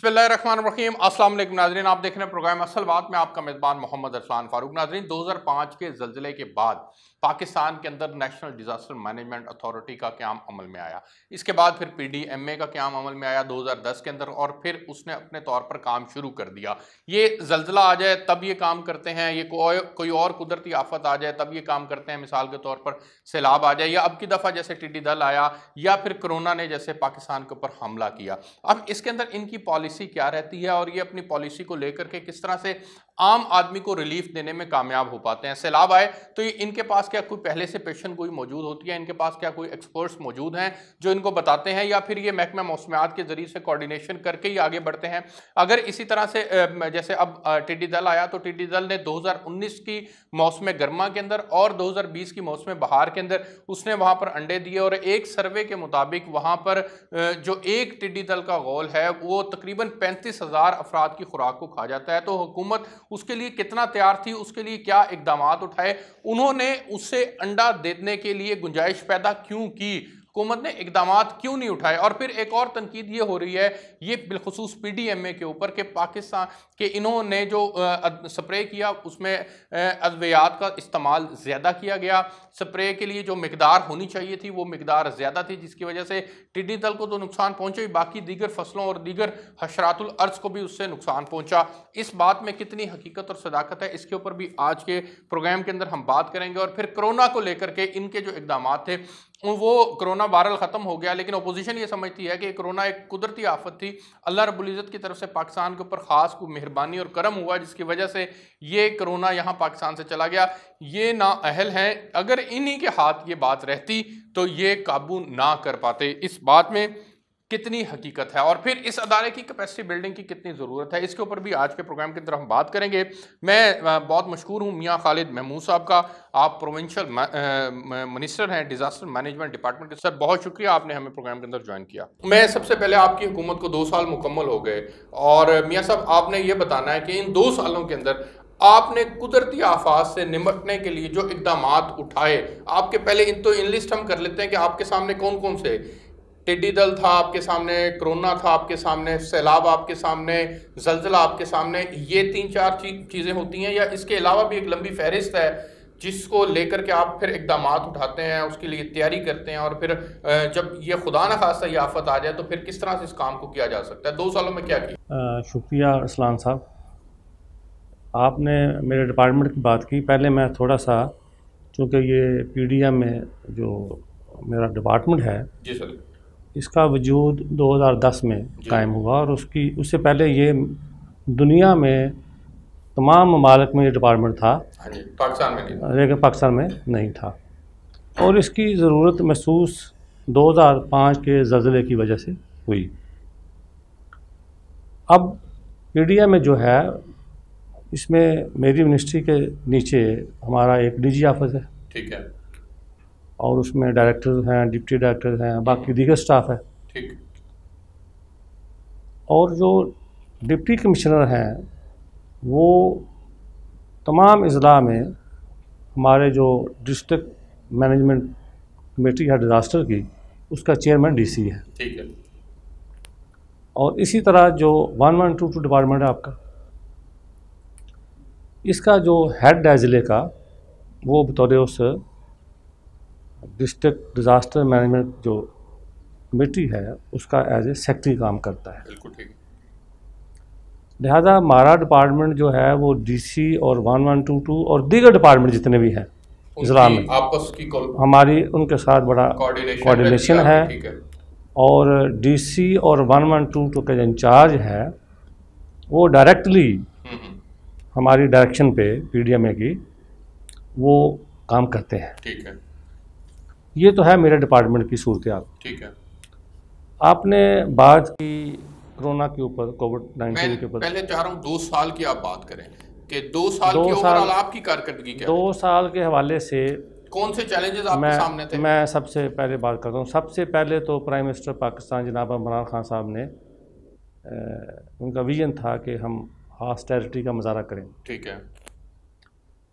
बिस्मिल्लाहिर्रहमानिर्रहीम। अस्सलाम वालेकुम नाज़रीन, आप देख रहे हैं प्रोग्राम असल बात में आपका मेज़बान मोहम्मद अरसलान फारूक। नाज़रीन, 2005 के ज़लज़ले के बाद पाकिस्तान के अंदर नेशनल डिज़ास्टर मैनेजमेंट अथॉरिटी का क़याम अमल में आया। इसके बाद फिर PDMA का क़याम अमल में आया 2010 के अंदर, और फिर उसने अपने तौर पर काम शुरू कर दिया। ये ज़लज़ला आ जाए तब ये काम करते हैं, ये कोई और कुदरती आफत आ जाए तब ये काम करते हैं। मिसाल के तौर पर सैलाब आ जाए, या अब की दफ़ा जैसे टिड्डी दल आया, या फिर कोरोना ने जैसे पाकिस्तान के ऊपर हमला किया। अब इसके अंदर इनकी पॉलिसी क्या रहती है और ये अपनी पॉलिसी को लेकर के किस तरह से आम आदमी को रिलीफ देने में कामयाब हो पाते हैं। सैलाब आए तो ये इनके पास क्या कोई पहले से पेशेंट कोई मौजूद होती है, इनके पास क्या कोई एक्सपर्ट्स मौजूद हैं जो इनको बताते हैं, या फिर ये महकमा मौसमियात के जरिए से कोऑर्डिनेशन करके ही आगे बढ़ते हैं। अगर इसी तरह से जैसे अब टिड्डी दल आया तो टिड्डी दल ने 2019 की मौसम गर्मा के अंदर और 2020 की मौसम बहार के अंदर उसने वहाँ पर अंडे दिए, और एक सर्वे के मुताबिक वहाँ पर जो एक टिड्डी दल का गोल है वो तकरीबन 35,000 अफराद की खुराक को खा जाता है। तो हुकूमत उसके लिए कितना तैयार थी, उसके लिए क्या इकदाम उठाए, उन्होंने उससे अंडा देने के लिए गुंजाइश पैदा क्यों की, हुकूमत ने इकदाम क्यों नहीं उठाए। और फिर एक और तनकीद ये हो रही है, ये बिलखुसूस PDMA के ऊपर कि पाकिस्तान के इन्होंने जो स्प्रे किया उसमें अद्वियात का इस्तेमाल ज़्यादा किया गया। स्प्रे के लिए जो मिकदार होनी चाहिए थी वो मिकदार ज़्यादा थी, जिसकी वजह से टिड्डी दल को तो नुकसान पहुंचे ही, बाकी दीगर फसलों और दीगर हशरातुल अर्ज को भी उससे नुकसान पहुंचा। इस बात में कितनी हकीकत और सदाकत है, इसके ऊपर भी आज के प्रोग्राम के अंदर हम बात करेंगे। और फिर कोरोना को लेकर के इनके जो इकदाम थे, वो कोरोना वायरल ख़त्म हो गया, लेकिन अपोजिशन ये समझती है कि कोरोना एक कुदरती आफत थी, अल्लाह रब्बुल इज़्ज़त की तरफ से पाकिस्तान के ऊपर ख़ास को मेहरबानी और करम हुआ, जिसकी वजह से ये कोरोना यहाँ पाकिस्तान से चला गया। ये नाअहल हैं, अगर इन्हीं के हाथ ये बात रहती तो ये काबू ना कर पाते। इस बात में कितनी हकीकत है और फिर इस अदारे की कैपेसिटी बिल्डिंग की कितनी ज़रूरत है, इसके ऊपर भी आज के प्रोग्राम की तरफ हम बात करेंगे। मैं बहुत मशहूर हूँ मियाँ खालिद महमूद साहब का, आप प्रोविंशियल मिनिस्टर हैं डिज़ास्टर मैनेजमेंट डिपार्टमेंट के। सर बहुत शुक्रिया, आपने हमें प्रोग्राम के अंदर ज्वाइन किया। मैं सबसे पहले आपकी हुकूमत को 2 साल मुकम्मल हो गए, और मियाँ साहब आपने ये बताना है कि इन 2 सालों के अंदर आपने कुदरती आफात से निपटने के लिए जो इकदाम उठाए, आपके पहले इन लिस्ट हम कर लेते हैं कि आपके सामने कौन कौन से। टिड्डी दल था आपके सामने, कोरोना था आपके सामने, सैलाब आपके सामने, जलजला आपके सामने, ये 3-4 चीज़ें होती हैं, या इसके अलावा भी एक लंबी फहरिस्त है जिसको लेकर के आप फिर इकदाम उठाते हैं, उसके लिए तैयारी करते हैं, और फिर जब ये खुदा न खास्ता ये आफत आ जाए तो फिर किस तरह से इस काम को किया जा सकता है। 2 सालों में क्या किया? शुक्रिया अरसलान साहब, आपने मेरे डिपार्टमेंट की बात की। पहले मैं थोड़ा सा, चूँकि ये PDM में जो मेरा डिपार्टमेंट है जी सर, इसका वजूद 2010 में कायम हुआ, और उससे पहले ये दुनिया में तमाम ममालिक में ये डिपार्टमेंट था। पाकिस्तान में नहीं था, लेकिन पाकिस्तान में नहीं था, और इसकी ज़रूरत महसूस 2005 के ज़लज़ले की वजह से हुई। अब PDM में जो है, इसमें मेरी मिनिस्ट्री के नीचे हमारा एक DG ऑफिस है, ठीक है, और उसमें डायरेक्टर हैं, डिप्टी डायरेक्टर हैं, बाकी दीगर स्टाफ है, ठीक। और जो डिप्टी कमिश्नर हैं वो तमाम अज़ला में हमारे जो डिस्ट्रिक्ट मैनेजमेंट कमेटी है डिज़ास्टर की, उसका चेयरमैन DC है, ठीक है। और इसी तरह जो 1122 डिपार्टमेंट है आपका, इसका जो हेड है ज़िले का, वो बतौर उस डिस्ट्रिक्ट डिज़ास्टर मैनेजमेंट जो कमेटी है उसका एज ए सेक्रेटरी काम करता है। बिल्कुल ठीक। लिहाजा हमारा डिपार्टमेंट जो है वो DC और 1122 और दीगर डिपार्टमेंट जितने भी हैं ज़िला में, आपस की हमारी उनके साथ बड़ा कोऑर्डिनेशन है। और DC और 1122 के जो इंचार्ज है वो डायरेक्टली हमारी डायरेक्शन पे PDMA की वो काम करते हैं। ठीक है, ये तो है मेरे डिपार्टमेंट की सूरत-ए-हाल। ठीक है। आपने बात की कोरोना के ऊपर, COVID-19 के ऊपर। पहले चाह रहा हूँ 2 साल की आप बात करें कि 2 साल की ओवरऑल आपकी कारकर्दगी क्या है? 2 साल के हवाले से कौन से चैलेंजेस आपके सामने थे? मैं सबसे पहले बात करता हूँ। सबसे पहले तो प्राइम मिनिस्टर पाकिस्तान जनाब इमरान खान साहब ने उनका विजन था कि हम हॉस्टिलिटी का मुजाहरा करें। ठीक है।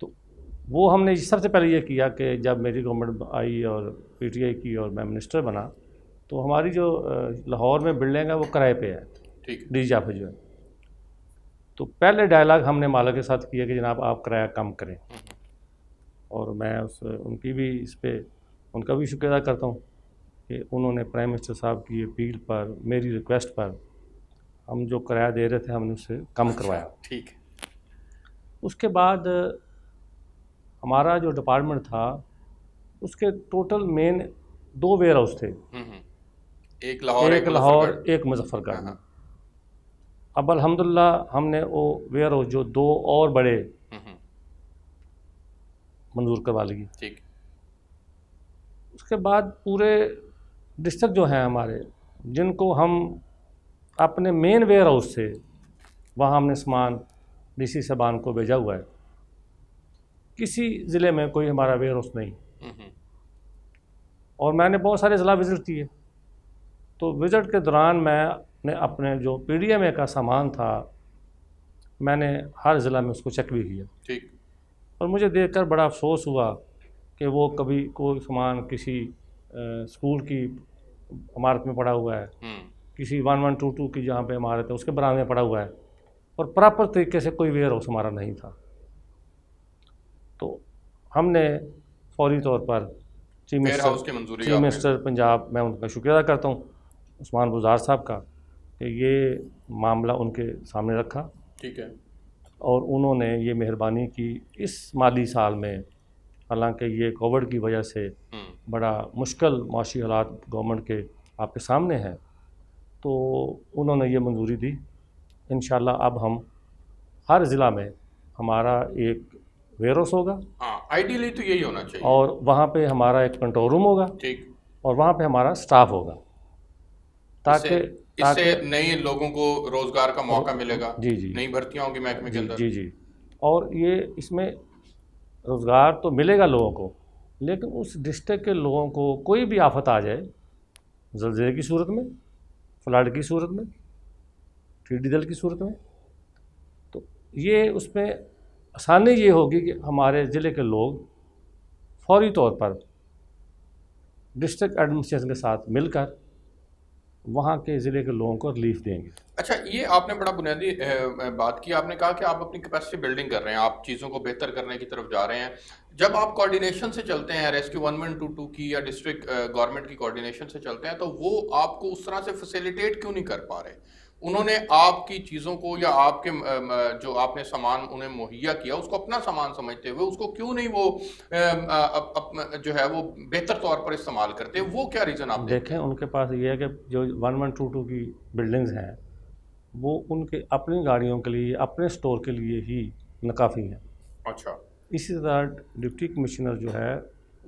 तो वो हमने सबसे पहले ये किया कि जब मेरी गवर्नमेंट आई और PTI की और मैं मिनिस्टर बना, तो हमारी जो लाहौर में बिल्डिंग है वो किराए पे है। डीजी ऑफिस जो है। तो पहले डायलॉग हमने मालिक के साथ किया कि जनाब आप किराया कम करें, और मैं उनकी भी इस पर उनका भी शुक्रिया अदा करता हूँ कि उन्होंने प्राइम मिनिस्टर साहब की अपील पर, मेरी रिक्वेस्ट पर, हम जो किराया दे रहे थे हमने उससे कम करवाया। ठीक है। उसके बाद हमारा जो डिपार्टमेंट था उसके टोटल मेन 2 वेयर हाउस थे, एक लाहौर एक मुजफ्फरगढ़ में। अब अल्हम्दुलिल्लाह हमने वो वेयर हाउस जो 2 और बड़े मंजूर करवा लिए। ठीक। उसके बाद पूरे डिस्ट्रिक्ट जो हैं हमारे, जिनको हम अपने मेन वेयर हाउस से वहाँ हमने सामान डीसी साहबान को भेजा हुआ है, किसी ज़िले में कोई हमारा वेयर हाउस नहीं। और मैंने बहुत सारे ज़िला विज़िट किए, तो विज़िट के दौरान मैंने अपने जो पीडीएमए का सामान था मैंने हर ज़िला में उसको चेक भी किया। ठीक। और मुझे देखकर बड़ा अफसोस हुआ कि वो कभी कोई सामान किसी स्कूल की इमारत में पड़ा हुआ है, किसी 1122 की जहाँ पे इमारत है उसके बरामदे में पड़ा हुआ है, और प्रॉपर तरीके से कोई वेयर हाउस हमारा नहीं था। तो हमने फौरी तौर पर चीफ मिनिस्टर पंजाब, मैं उनका शुक्रिया अदा करता हूँ उस्मान बुज़दार साहब का, कि ये मामला उनके सामने रखा। ठीक है। और उन्होंने ये मेहरबानी की इस माली साल में, हालांकि ये कोविड की वजह से बड़ा मुश्किल माशी हालात गवर्नमेंट के आपके सामने हैं, तो उन्होंने ये मंजूरी दी। इंशाल्लाह अब हम हर ज़िला में हमारा एक वेयर हाउस होगा। हाँ, आइडियली तो यही होना चाहिए। और वहाँ पे हमारा एक कंट्रोल रूम होगा। ठीक। और वहाँ पे हमारा स्टाफ होगा, ताकि इससे नए लोगों को रोज़गार का मौका मिलेगा। जी जी, नई भर्तियाँ होंगी महकमे के अंदर। जी जी। और ये इसमें रोज़गार तो मिलेगा लोगों को, लेकिन उस डिस्ट्रिक्ट के लोगों को कोई भी आफत आ जाए, ज़लज़ले की सूरत में, फ्लड की सूरत में, टिड्डी दल की सूरत में, तो ये उसमें आसानी ये होगी कि हमारे ज़िले के लोग फौरी तौर पर डिस्ट्रिक्ट एडमिनिस्ट्रेशन के साथ मिलकर वहाँ के ज़िले के लोगों को रिलीफ देंगे। अच्छा, ये आपने बड़ा बुनियादी बात की। आपने कहा कि आप अपनी कैपेसिटी बिल्डिंग कर रहे हैं, आप चीज़ों को बेहतर करने की तरफ जा रहे हैं। जब आप कोऑर्डिनेशन से चलते हैं, रेस्क्यू 1122 की या डिस्ट्रिक्ट गवर्नमेंट की कोऑर्डिनेशन से चलते हैं, तो वो आपको उस तरह से फैसिलिटेट क्यों नहीं कर पा रहे? उन्होंने आपकी चीज़ों को या आपके जो आपने सामान उन्हें मुहैया किया उसको अपना सामान समझते हुए उसको क्यों नहीं वो जो है वो बेहतर तौर पर इस्तेमाल करते? वो क्या रीज़न आप देखें? उनके पास ये है कि जो 1122 की बिल्डिंग्स हैं वो उनके अपनी गाड़ियों के लिए, अपने स्टोर के लिए ही नाकाफ़ी हैं। अच्छा। इसी तरह डिप्टी कमिश्नर जो है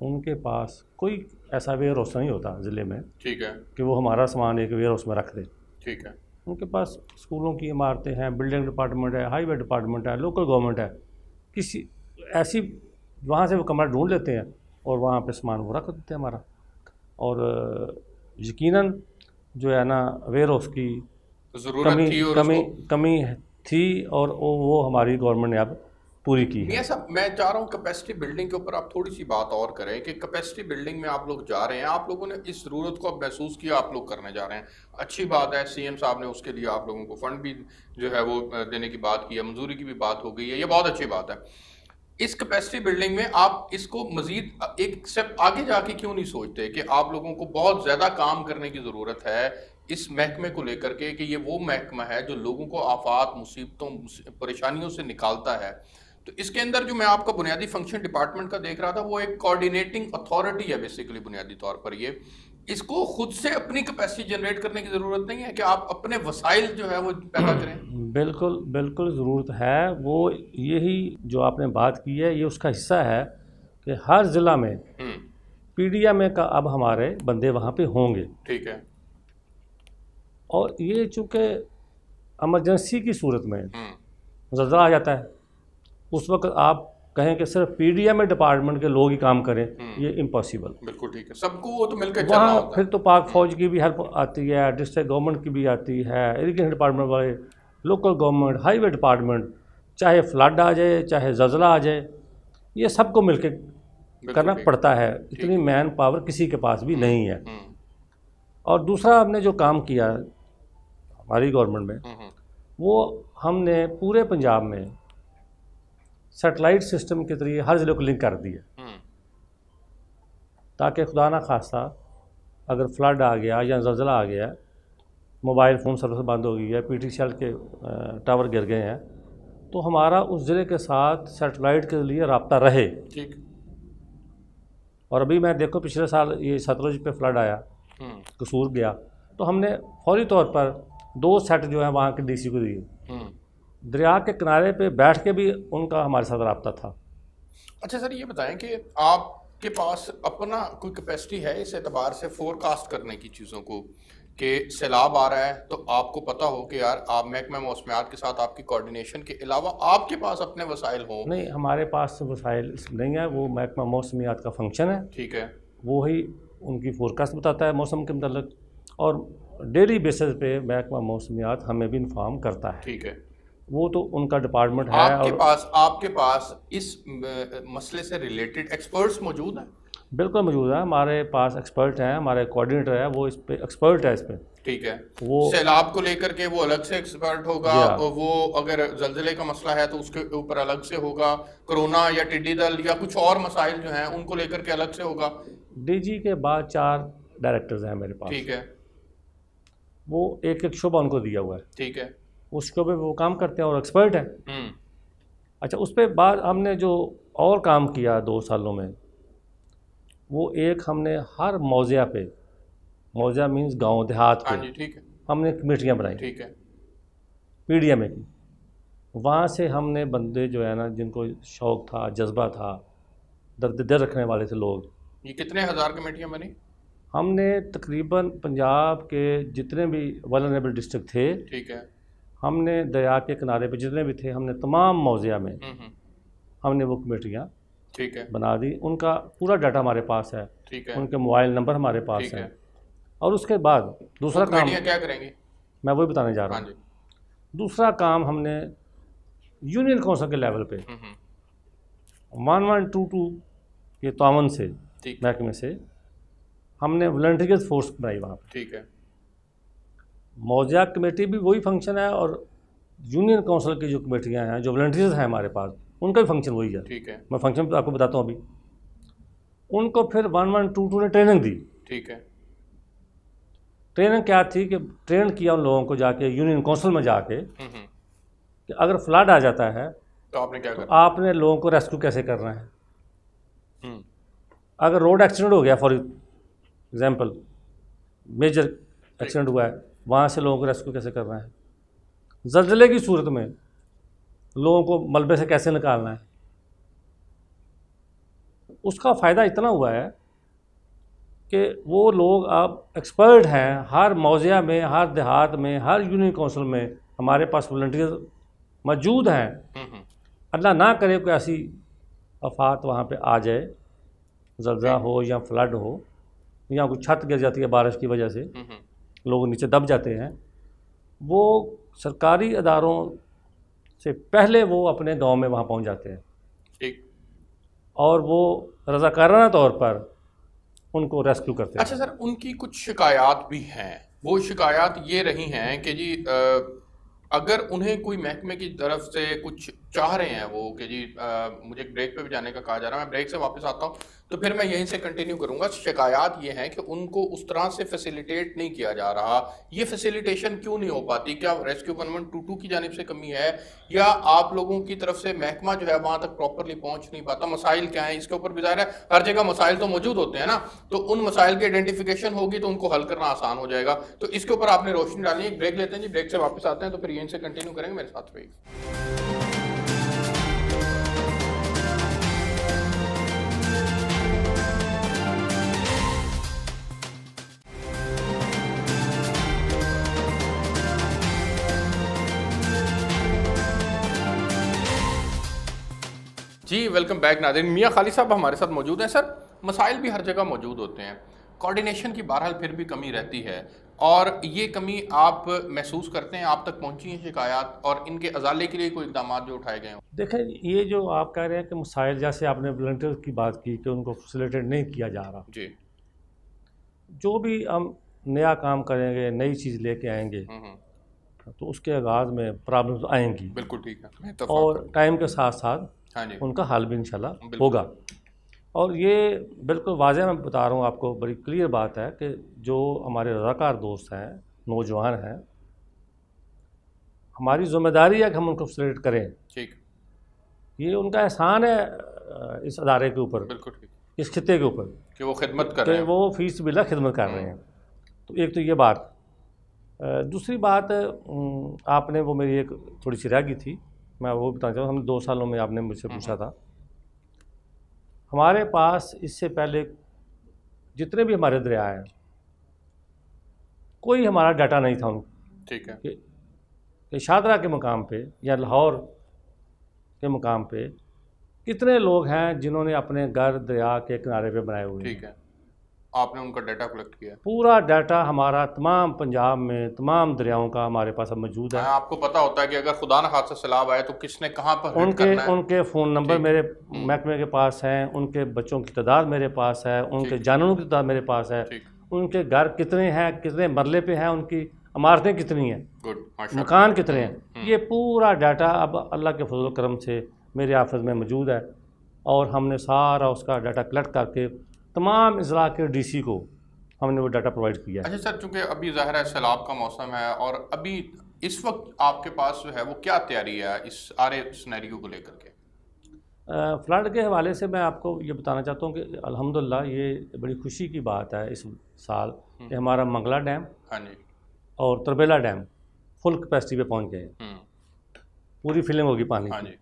उनके पास कोई ऐसा वेयर हाउस नहीं होता ज़िले में। ठीक है। कि वो हमारा सामान एक वेयर हाउस में रख दे। ठीक है। उनके पास स्कूलों की इमारतें हैं, बिल्डिंग डिपार्टमेंट है, हाईवे डिपार्टमेंट है, लोकल गवर्नमेंट है, किसी ऐसी वहाँ से वो कमरा ढूंढ लेते हैं और वहाँ पे सामान वो रख देते हैं हमारा। और यकीनन जो है ना वेयर हाउस की कमी थी और वो हमारी गवर्नमेंट ने अब पूरी की है। सब मैं चाह रहा हूँ कैपेसिटी बिल्डिंग के ऊपर आप थोड़ी सी बात और करें कि कैपेसिटी बिल्डिंग में आप लोग जा रहे हैं, आप लोगों ने इस ज़रूरत को अब महसूस किया, आप लोग करने जा रहे हैं, अच्छी बात है। सीएम साहब ने उसके लिए आप लोगों को फंड भी जो है वो देने की बात की है, मंजूरी की भी बात हो गई है, ये बहुत अच्छी बात है। इस कैपेसिटी बिल्डिंग में आप इसको मजीद एक स्टेप आगे जाके क्यों नहीं सोचते कि आप लोगों को बहुत ज़्यादा काम करने की ज़रूरत है इस महकमे को लेकर के, कि ये वो महकमा है जो लोगों को आफात, मुसीबतों, परेशानियों से निकालता है। तो इसके अंदर जो मैं आपका बुनियादी फंक्शन डिपार्टमेंट का देख रहा था वो एक कोऑर्डिनेटिंग अथॉरिटी है बेसिकली बुनियादी तौर पर। ये इसको खुद से अपनी कैपेसिटी जनरेट करने की ज़रूरत नहीं है कि आप अपने वसाइल जो है वो पैदा करें? बिल्कुल बिल्कुल ज़रूरत है। वो यही जो आपने बात की है ये उसका हिस्सा है कि हर ज़िला में पीडीएमए का अब हमारे बंदे वहाँ पे होंगे। ठीक है। और ये चूँकि एमरजेंसी की सूरत में ज़ल्ज़ला आ जाता है, उस वक्त आप कहें कि सिर्फ पीडीएमए डिपार्टमेंट के लोग ही काम करें, ये इम्पॉसिबल। बिल्कुल ठीक है, सबको वो तो मिलकर चलना होता है। फिर तो पाक फौज की भी हेल्प आती है, डिस्ट्रिक्ट गवर्नमेंट की भी आती है, इरिगेशन डिपार्टमेंट वाले, लोकल गवर्नमेंट, हाईवे डिपार्टमेंट, चाहे फ्लड आ जाए, चाहे ज़ल्ज़ला आ जाए, ये सबको मिलकर करना पड़ता है। इतनी मैन पावर किसी के पास भी नहीं है। और दूसरा हमने जो काम किया, हमारी गवर्नमेंट में, वो हमने पूरे पंजाब में सैटेलाइट सिस्टम के जरिए हर ज़िले को लिंक कर दिया, ताकि खुदा ना खास्ता अगर फ्लड आ गया या ज़लज़ला आ गया, मोबाइल फ़ोन सर्विस बंद हो गई है, PTCL के टावर गिर गए हैं, तो हमारा उस ज़िले के साथ सैटेलाइट के लिए रब्ता रहे। ठीक। और अभी मैं देखो पिछले साल ये सतलुज पे फ्लड आया, कसूर गया, तो हमने फौरी तौर पर 2 सेट जो है वहाँ के DC को दिए। दरिया के किनारे पे बैठ के भी उनका हमारे साथ रब्ता था। अच्छा सर, ये बताएं कि आपके पास अपना कोई कैपेसिटी है इस एतबार से फोरकास्ट करने की चीज़ों को, कि सैलाब आ रहा है तो आपको पता हो कि यार आप महकमा मौसमियात के साथ आपकी कोऑर्डिनेशन के अलावा आपके पास अपने वसाइल हो? नहीं, हमारे पास वसाइल नहीं है, वो महकमा मौसमियात का फंक्शन है। ठीक है। वो ही उनकी फोरकास्ट बताता है मौसम के मतलब, और डेली बेसिस पे महकमा मौसमियात हमें भी इन्फॉर्म करता है। ठीक है। वो तो उनका डिपार्टमेंट है। आपके पास इस मसले से रिलेटेड एक्सपर्ट्स मौजूद हैं? बिल्कुल मौजूद है, हमारे पास एक्सपर्ट हैं, हमारे कोऑर्डिनेटर है, वो इस पे एक्सपर्ट है इस पे। ठीक है। वो सैलाब को लेकर के वो अलग से एक्सपर्ट होगा, और वो अगर जल्जले का मसला है तो उसके ऊपर अलग से होगा, कोरोना या टिड्डी दल या कुछ और मसाइल जो हैं उनको लेकर के अलग से होगा। DG के बाद 4 डायरेक्टर्स हैं मेरे पास। ठीक है। वो एक शोबा उनको दिया हुआ है। ठीक है। उस शोबे पे वो काम करते हैं और एक्सपर्ट है। अच्छा, उस पर बाद हमने जो और काम किया 2 सालों में, वो एक हमने हर मौज़ा पे, मौज़ा मीन्स गांव देहात पे, ठीक है, हमने कमेटियाँ बनाई। ठीक है। PDMA की, वहाँ से हमने बंदे जो है ना, जिनको शौक़ था, जज्बा था, दर्द दिल रखने वाले थे लोग। ये कितने हज़ार कमेटियाँ बनी? हमने तकरीबन पंजाब के जितने भी वल्नरेबल डिस्ट्रिक्ट थे, ठीक है, हमने दरिया के किनारे पे जितने भी थे, हमने तमाम मौज़ा में हमने वो कमेटियाँ ठीक है बना दी। उनका पूरा डाटा हमारे पास है। ठीक है। उनके मोबाइल नंबर हमारे पास है। और उसके बाद दूसरा काम क्या करेंगे, मैं वही बताने जा रहा हूँ। दूसरा काम हमने यूनियन काउंसिल के लेवल पे 1122 के तावन से, महकमे से, हमने वॉलंटियर्स फोर्स बनाई वहाँ पर। ठीक है। मौज़ा कमेटी भी वही फंक्शन है, और यूनियन काउंसिल की जो कमेटियाँ हैं, जो वॉलंटियर्स हैं हमारे पास, उनका भी फंक्शन वही है। ठीक है। मैं फंक्शन आपको बताता हूँ अभी। उनको फिर 1122 ने ट्रेनिंग दी। ठीक है। ट्रेनिंग क्या थी कि ट्रेन किया उन लोगों को जाके यूनियन काउंसिल में जाके कि अगर फ्लड आ जाता है तो आपने क्या करना, आपने लोगों को रेस्क्यू कैसे करना है। अगर रोड एक्सीडेंट हो गया, फॉर एग्जांपल मेजर एक्सीडेंट हुआ है, वहाँ से लोगों को रेस्क्यू कैसे करना है। ज़लज़ले की सूरत में लोगों को मलबे से कैसे निकालना है। उसका फ़ायदा इतना हुआ है कि वो लोग अब एक्सपर्ट हैं। हर मौज़ा में, हर देहात में, हर यूनियन काउंसिल में हमारे पास वॉलंटियर मौजूद हैं। अल्लाह ना करे कोई ऐसी आफात वहाँ पे आ जाए, ज़लज़ला हो या फ्लड हो, या कोई छत गिर जाती है बारिश की वजह से, लोग नीचे दब जाते हैं, वो सरकारी अदारों से पहले वो अपने गांव में वहाँ पहुँच जाते हैं। ठीक। और वो रज़ाकाराना तौर पर उनको रेस्क्यू करते हैं। अच्छा सर, उनकी कुछ शिकायत भी हैं। वो शिकायत ये रही हैं कि जी अगर उन्हें कोई महकमे की तरफ से कुछ चाह रहे हैं वो कि जी मुझे ब्रेक पे भी जाने का कहा जा रहा है, मैं ब्रेक से वापस आता हूँ तो फिर मैं यहीं से कंटिन्यू करूँगा। शिकायत ये है कि उनको उस तरह से फैसिलिटेट नहीं किया जा रहा। ये फैसिलिटेशन क्यों नहीं हो पाती? क्या रेस्क्यू 1122 की जानिब से कमी है, या आप लोगों की तरफ से महकमा जो है वहाँ तक प्रॉपरली पहुँच नहीं पाता? मसाइल क्या है इसके ऊपर भी ज़ाहिर है हर जगह मसाइल तो मौजूद होते हैं ना, तो उन मसाइल की आइडेंटिफिकेशन होगी तो उनको हल करना आसान हो जाएगा। तो इसके ऊपर आपने रोशनी डाली। एक ब्रेक लेते हैं जी, ब्रेक से वापस आते हैं तो फिर यहीं से कंटिन्यू करेंगे। मेरे साथ रहिए। जी वेलकम बैक नाज़रीन। मियाँ खालिद साहब हमारे साथ मौजूद हैं। सर, मसाइल भी हर जगह मौजूद होते हैं, कोऑर्डिनेशन की बहरहाल फिर भी कमी रहती है, और ये कमी आप महसूस करते हैं? आप तक पहुंची है शिकायत, और इनके अजाले के लिए कोई इक़दाम जो उठाए गए हों? देखें, ये जो आप कह रहे हैं कि मसाइल, जैसे आपने वॉलंटियर की बात की कि उनको फैसिलिटेट नहीं किया जा रहा जी, जो भी हम नया काम करेंगे, नई चीज़ लेके आएंगे, तो उसके आगाज़ में प्रॉब्लम्स आएंगी। बिल्कुल ठीक है। और टाइम के साथ साथ हाँ जी, उनका हल भी इंशाल्लाह होगा। और ये बिल्कुल वाज़ेह मैं बता रहा हूँ आपको, बड़ी क्लियर बात है कि जो हमारे रज़ाकार दोस्त हैं, नौजवान हैं, हमारी ज़िम्मेदारी है कि हम उनको फैसिलिटेट करें। ठीक, ये उनका एहसान है इस अदारे के ऊपर, बिल्कुल ठीक, इस खित्ते के ऊपर, कि वो खिदमत कर रहे कि हैं। वो फीस बिला खिदमत कर रहे हैं। तो एक तो ये बात। दूसरी बात, आपने वो मेरी एक थोड़ी सी रह गई थी, मैं वो बताना चाहूँ। हम 2 सालों में आपने मुझसे पूछा था, हमारे पास इससे पहले जितने भी हमारे दरिया हैं, कोई हमारा डाटा नहीं था ठीक है, कि शादरा के मुकाम पे या लाहौर के मुकाम पे कितने लोग हैं जिन्होंने अपने घर दरिया के किनारे पे बनाए हुए हैं। ठीक है, आपने उनका डाटा कलेक्ट किया? पूरा डाटा हमारा तमाम पंजाब में तमाम दरियाओं का हमारे पास अब मौजूद है। आपको पता होता है कि अगर खुदा न खास्ता सैलाब आए तो किसने कहाँ पर हिट करना है। उनके फ़ोन नंबर मेरे महकमे के पास हैं, उनके बच्चों की तादाद मेरे पास है, उनके जानवरों की तादाद मेरे पास है, उनके घर कितने हैं, कितने मरले पे हैं, उनकी इमारतें कितनी हैं, मकान कितने हैं, ये पूरा डाटा अब अल्लाह के फजल करम से मेरे ऑफिस में मौजूद है। और हमने सारा उसका डाटा कलेक्ट करके तमाम अज़ला के डीसी को हमने वो डाटा प्रोवाइड किया है। अच्छा सर, चूँकि अभी ज़ाहिर है सैलाब का मौसम है और अभी इस वक्त आपके पास जो है वो क्या तैयारी है इस सारे सिनेरियो को लेकर के? फ्लड के हवाले से मैं आपको ये बताना चाहता हूँ कि अल्हम्दुलिल्लाह ये बड़ी खुशी की बात है इस साल कि हमारा मंगला डैम हाँ जी और तरबेला डैम फुल कैपेसिटी पे पहुँच गए, पूरी फिलिंग होगी पानी हाँ की। जी,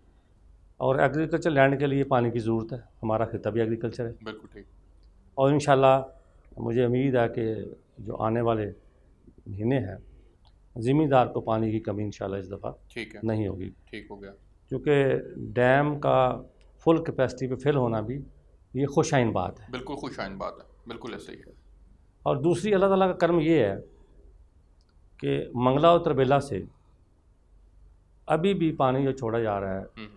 और एग्रीकल्चर लैंड के लिए पानी की ज़रूरत है, हमारा खिता भी एग्रीकल्चर है। बिल्कुल ठीक। और इंशाल्लाह मुझे उम्मीद है कि जो आने वाले महीने हैं, ज़मींदार को पानी की कमी इंशाल्लाह इस दफ़ा ठीक है, नहीं होगी। ठीक हो गया। क्योंकि डैम का फुल कैपेसिटी पे फिल होना भी ये खुशाइन बात है। बिल्कुल खुशाइन बात है, बिल्कुल ऐसे ही है। और दूसरी अल्लाह ताला का कर्म ये है कि मंगला और तरबेला से अभी भी पानी जो छोड़ा जा रहा है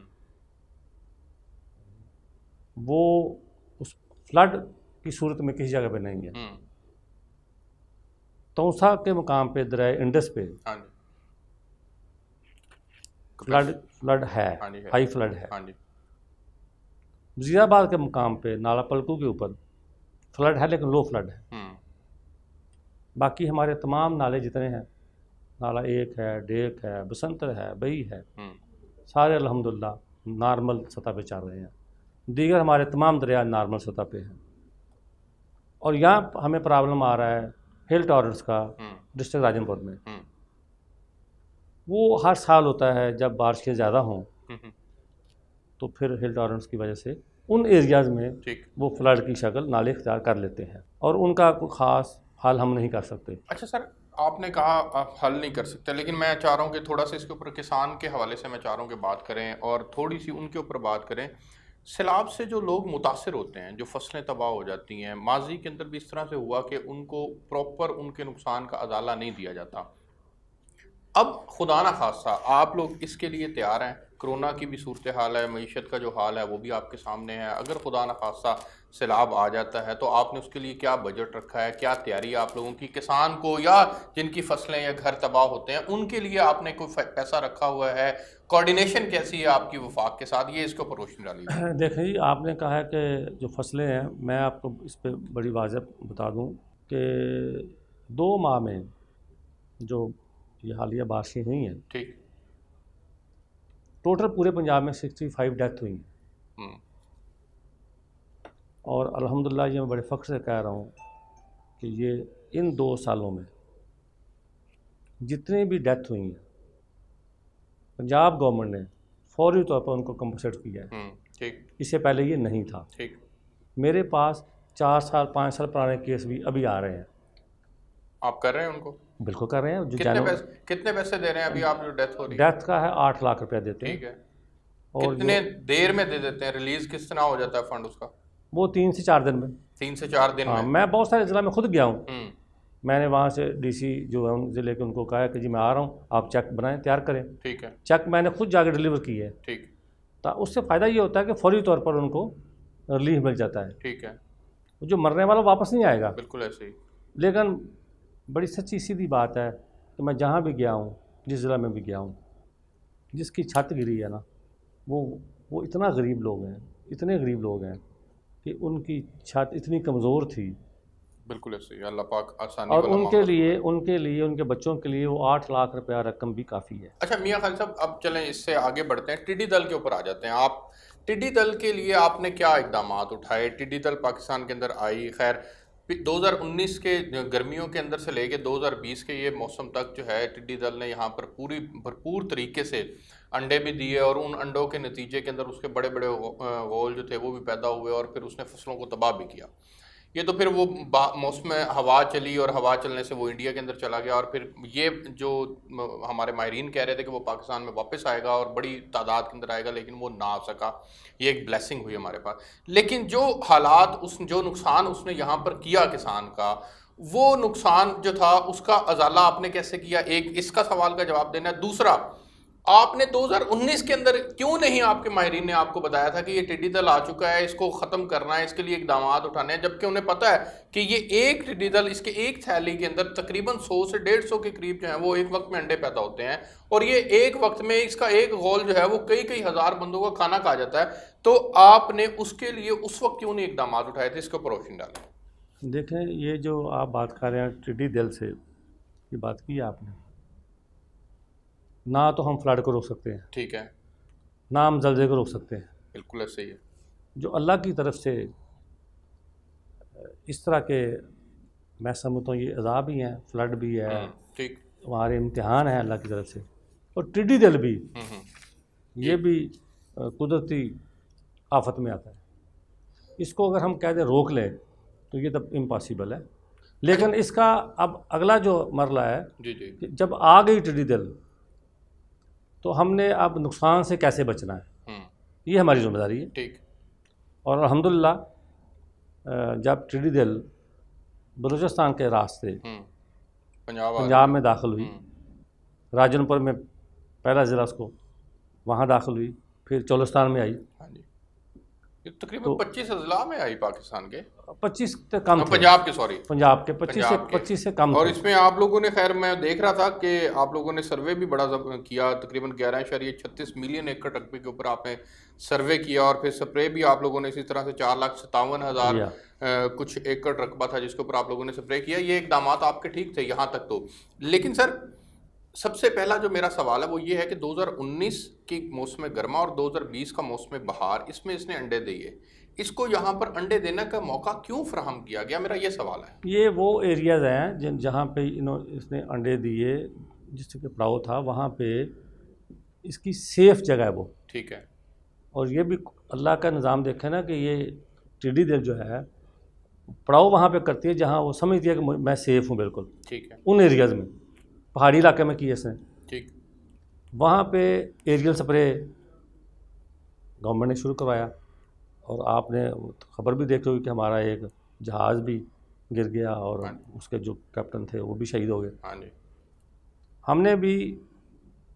वो उस फ्लड की सूरत में किसी जगह पे नहीं है। तौसा के मुकाम पे दरिया इंडस पे फ्लड है, हाई फ्लड है। वज़ीराबाद के मुकाम पे नाला पलकू के ऊपर फ्लड है, लेकिन लो फ्लड है। बाकी हमारे तमाम नाले जितने हैं, नाला 1 है, डेक है, बसंतर है, बई है, सारे अल्हम्दुलिल्लाह नॉर्मल सतह पे चल रहे हैं। दीगर हमारे तमाम दरिया नॉर्मल सतह पे हैं। और यहाँ हमें प्रॉब्लम आ रहा है हिल टॉररेंस का डिस्ट्रिक्ट राजनपुर में। वो हर साल होता है जब बारिशें ज़्यादा हों तो फिर हिल टॉररेंस की वजह से उन एरियाज़ में वो फ्लड की शक्ल नाले इख्तियार कर लेते हैं और उनका कोई ख़ास हल हम नहीं कर सकते। अच्छा सर, आपने कहा आप हल नहीं कर सकते, लेकिन मैं चाह रहा हूँ कि थोड़ा सा इसके ऊपर किसान के हवाले से मैं चाह रहा हूँ कि बात करें और थोड़ी सी उनके ऊपर बात करें। सैलाब से जो लोग मुतासिर होते हैं, जो फसलें तबाह हो जाती हैं, माजी के अंदर भी इस तरह से हुआ कि उनको प्रॉपर उनके नुकसान का अदाला नहीं दिया जाता। अब खुदा ना खास्ता आप लोग इसके लिए तैयार हैं? कोरोना की भी सूरत हाल है, मईशत का जो हाल है वो भी आपके सामने है। अगर खुदा ना खास्ता सैलाब आ जाता है तो आपने उसके लिए क्या बजट रखा है, क्या तैयारी आप लोगों की? किसान को या जिनकी फसलें या घर तबाह होते हैं उनके लिए आपने कोई पैसा रखा हुआ है? कोऑर्डिनेशन कैसी है आपकी वफाक के साथ? ये इसके ऊपर रोशनी डालिए। देखिए, आपने कहा है कि जो फसलें हैं, मैं आपको इस पर बड़ी वाज़ेह बता दूँ कि 2 माह में जो ये हालिया बारिशें हुई हैं, ठीक, टोटल पूरे पंजाब में 65 डेथ हुई हैं। और अल्हम्दुलिल्लाह ये मैं बड़े फ़ख्र से कह रहा हूँ कि ये इन 2 सालों में जितनी भी डेथ हुई हैं, पंजाब गवर्नमेंट ने फौरी तौर पर उनको कंपनसेट किया है। ठीक, इससे पहले ये नहीं था। ठीक, मेरे पास 4 साल 5 साल पुराने केस भी अभी आ रहे हैं। आप कर रहे हैं उनको? बिल्कुल कर रहे हैं। जो कितने पैसे दे रहे हैं अभी आप जो डेथ हो रही है? डेथ का है 8 लाख रुपया देते हैं। ठीक है, और कितने देर में दे देते हैं? रिलीज किस तरह हो जाता है फंड उसका? वो 3 से 4 दिन में। 3 से 4 दिन में? मैं बहुत सारे ज़िला में खुद गया हूँ। मैंने वहाँ से डीसी जो है उन ज़िले के उनको कहा है कि जी मैं आ रहा हूँ, आप चेक बनाएं, तैयार करें। ठीक है, चेक मैंने खुद जाकर डिलीवर की है। ठीक, तो उससे फ़ायदा ये होता है कि फौरी तौर पर उनको रिलीफ मिल जाता है। ठीक है, जो मरने वाला वापस नहीं आएगा। बिल्कुल ऐसे ही। लेकिन बड़ी सच्ची सीधी बात है कि मैं जहाँ भी गया हूँ जिस ज़िला में भी गया हूँ, जिसकी छत गिरी है ना, वो इतना गरीब लोग हैं, इतने गरीब लोग हैं कि उनकी छत इतनी कमज़ोर थी। बिल्कुल ऐसे ही, अल्लाह पाक आसानी और उनके लिए उनके बच्चों के लिए वो 8 लाख रुपया रकम भी काफ़ी है। अच्छा मियां खालिद साहब, अब चलें इससे आगे बढ़ते हैं, टिड्डी दल के ऊपर आ जाते हैं। आप टिड्डी दल के लिए आपने क्या इकदाम उठाए? टिड्डी दल पाकिस्तान के अंदर आई, खैर 2019 के गर्मियों के अंदर से लेके 2020 के ये मौसम तक जो है टिड्डी दल ने यहाँ पर पूरी भरपूर तरीके से अंडे भी दिए, और उन अंडों के नतीजे के अंदर उसके बड़े बड़े गोल जो थे वो भी पैदा हुए, और फिर उसने फसलों को तबाह भी किया। ये तो फिर वो मौसम हवा चली, और हवा चलने से वो इंडिया के अंदर चला गया, और फिर ये जो हमारे माहिरीन कह रहे थे कि वो पाकिस्तान में वापस आएगा और बड़ी तादाद के अंदर आएगा, लेकिन वो ना आ सका। ये एक ब्लेसिंग हुई हमारे पास। लेकिन जो हालात जो नुकसान उसने यहाँ पर किया किसान का, वो नुकसान जो था उसका अजाला आपने कैसे किया? एक इसका सवाल का जवाब देना है। दूसरा, आपने 2019 के अंदर क्यों नहीं, आपके माहिरीन ने आपको बताया था कि ये टिड्डी दल आ चुका है, इसको ख़त्म करना है, इसके लिए इकदाम उठाने हैं, जबकि उन्हें पता है कि ये एक टिड्डी दल, इसके एक थैली के अंदर तकरीबन 100 से 150 के करीब जो है वो एक वक्त में अंडे पैदा होते हैं, और ये एक वक्त में इसका एक गोल जो है वो कई कई हज़ार बंदों का खाना खा जाता है। तो आपने उसके लिए उस वक्त क्यों नहीं इकदाम उठाए थे? इसके ऊपर रोशनी डालें। देखें, ये जो आप बात कर रहे हैं टिड्डी दल से, ये बात की आपने, ना तो हम फ्लड को रोक सकते हैं, ठीक है, ना हम जल्ज़ले को रोक सकते हैं। बिल्कुल ऐसे ही है। जो अल्लाह की तरफ से इस तरह के, मैं समझता हूँ ये अज़ाब भी हैं, फ्लड भी है, ठीक, हमारे इम्तिहान है अल्लाह की तरफ से, और टिड्डी दल भी ये भी कुदरती आफत में आता है। इसको अगर हम कह दें रोक लें तो ये तब इम्पॉसिबल है। लेकिन इसका अब अगला जो मरला है, जी, जब आ गई टिड्डी दल तो हमने अब नुकसान से कैसे बचना है, ये हमारी जिम्मेदारी है। ठीक। और अल्हम्दुलिल्लाह जब टिड्डी दल बलूचिस्तान के रास्ते पंजाब में दाखिल हुई, राजनपुर में पहला ज़िला उसको वहाँ दाखिल हुई, फिर चोलिस्तान में आई। हाँ जी, तकरीबन 25 अजला में आई पाकिस्तान के, 25 से कम, पंजाब के, सॉरी पंजाब के 25 से कम। और इसमें आप लोगों ने, खैर मैं देख रहा था कि आप लोगों ने सर्वे भी बड़ा किया, तकरीबन 11.36 मिलियन एकड़ रकबे के ऊपर आपने सर्वे किया, और फिर स्प्रे भी आप लोगों ने इसी तरह से 4,57,000 कुछ एकड़ रकबा था जिसके ऊपर आप लोगों ने स्प्रे किया। ये इकदाम आपके ठीक थे यहाँ तक तो। लेकिन सर, सबसे पहला जो मेरा सवाल है वो ये है कि 2019 की मौसम गर्मा और 2020 का मौसम बहार, इसमें इसने अंडे दिए, इसको यहाँ पर अंडे देने का मौका क्यों फराहम किया गया? मेरा ये सवाल है। ये वो एरियाज़ हैं जहाँ पे इसने अंडे दिए, जिसके पड़ाव था वहाँ पे इसकी सेफ़ जगह है वो। ठीक है। और ये भी अल्लाह का निज़ाम देखें ना कि ये टिड्डी दल जो है पड़ाव वहाँ पे करती है जहाँ वो समझती है कि मैं सेफ़ हूँ बिल्कुल। ठीक है। उन एरियाज़ में, पहाड़ी इलाके में किए इसने। ठीक। वहाँ पे एरियल स्प्रे गवर्नमेंट ने शुरू करवाया, और आपने खबर भी देखी होगी कि हमारा एक जहाज़ भी गिर गया और उसके जो कैप्टन थे वो भी शहीद हो गए। हाँ जी। हमने भी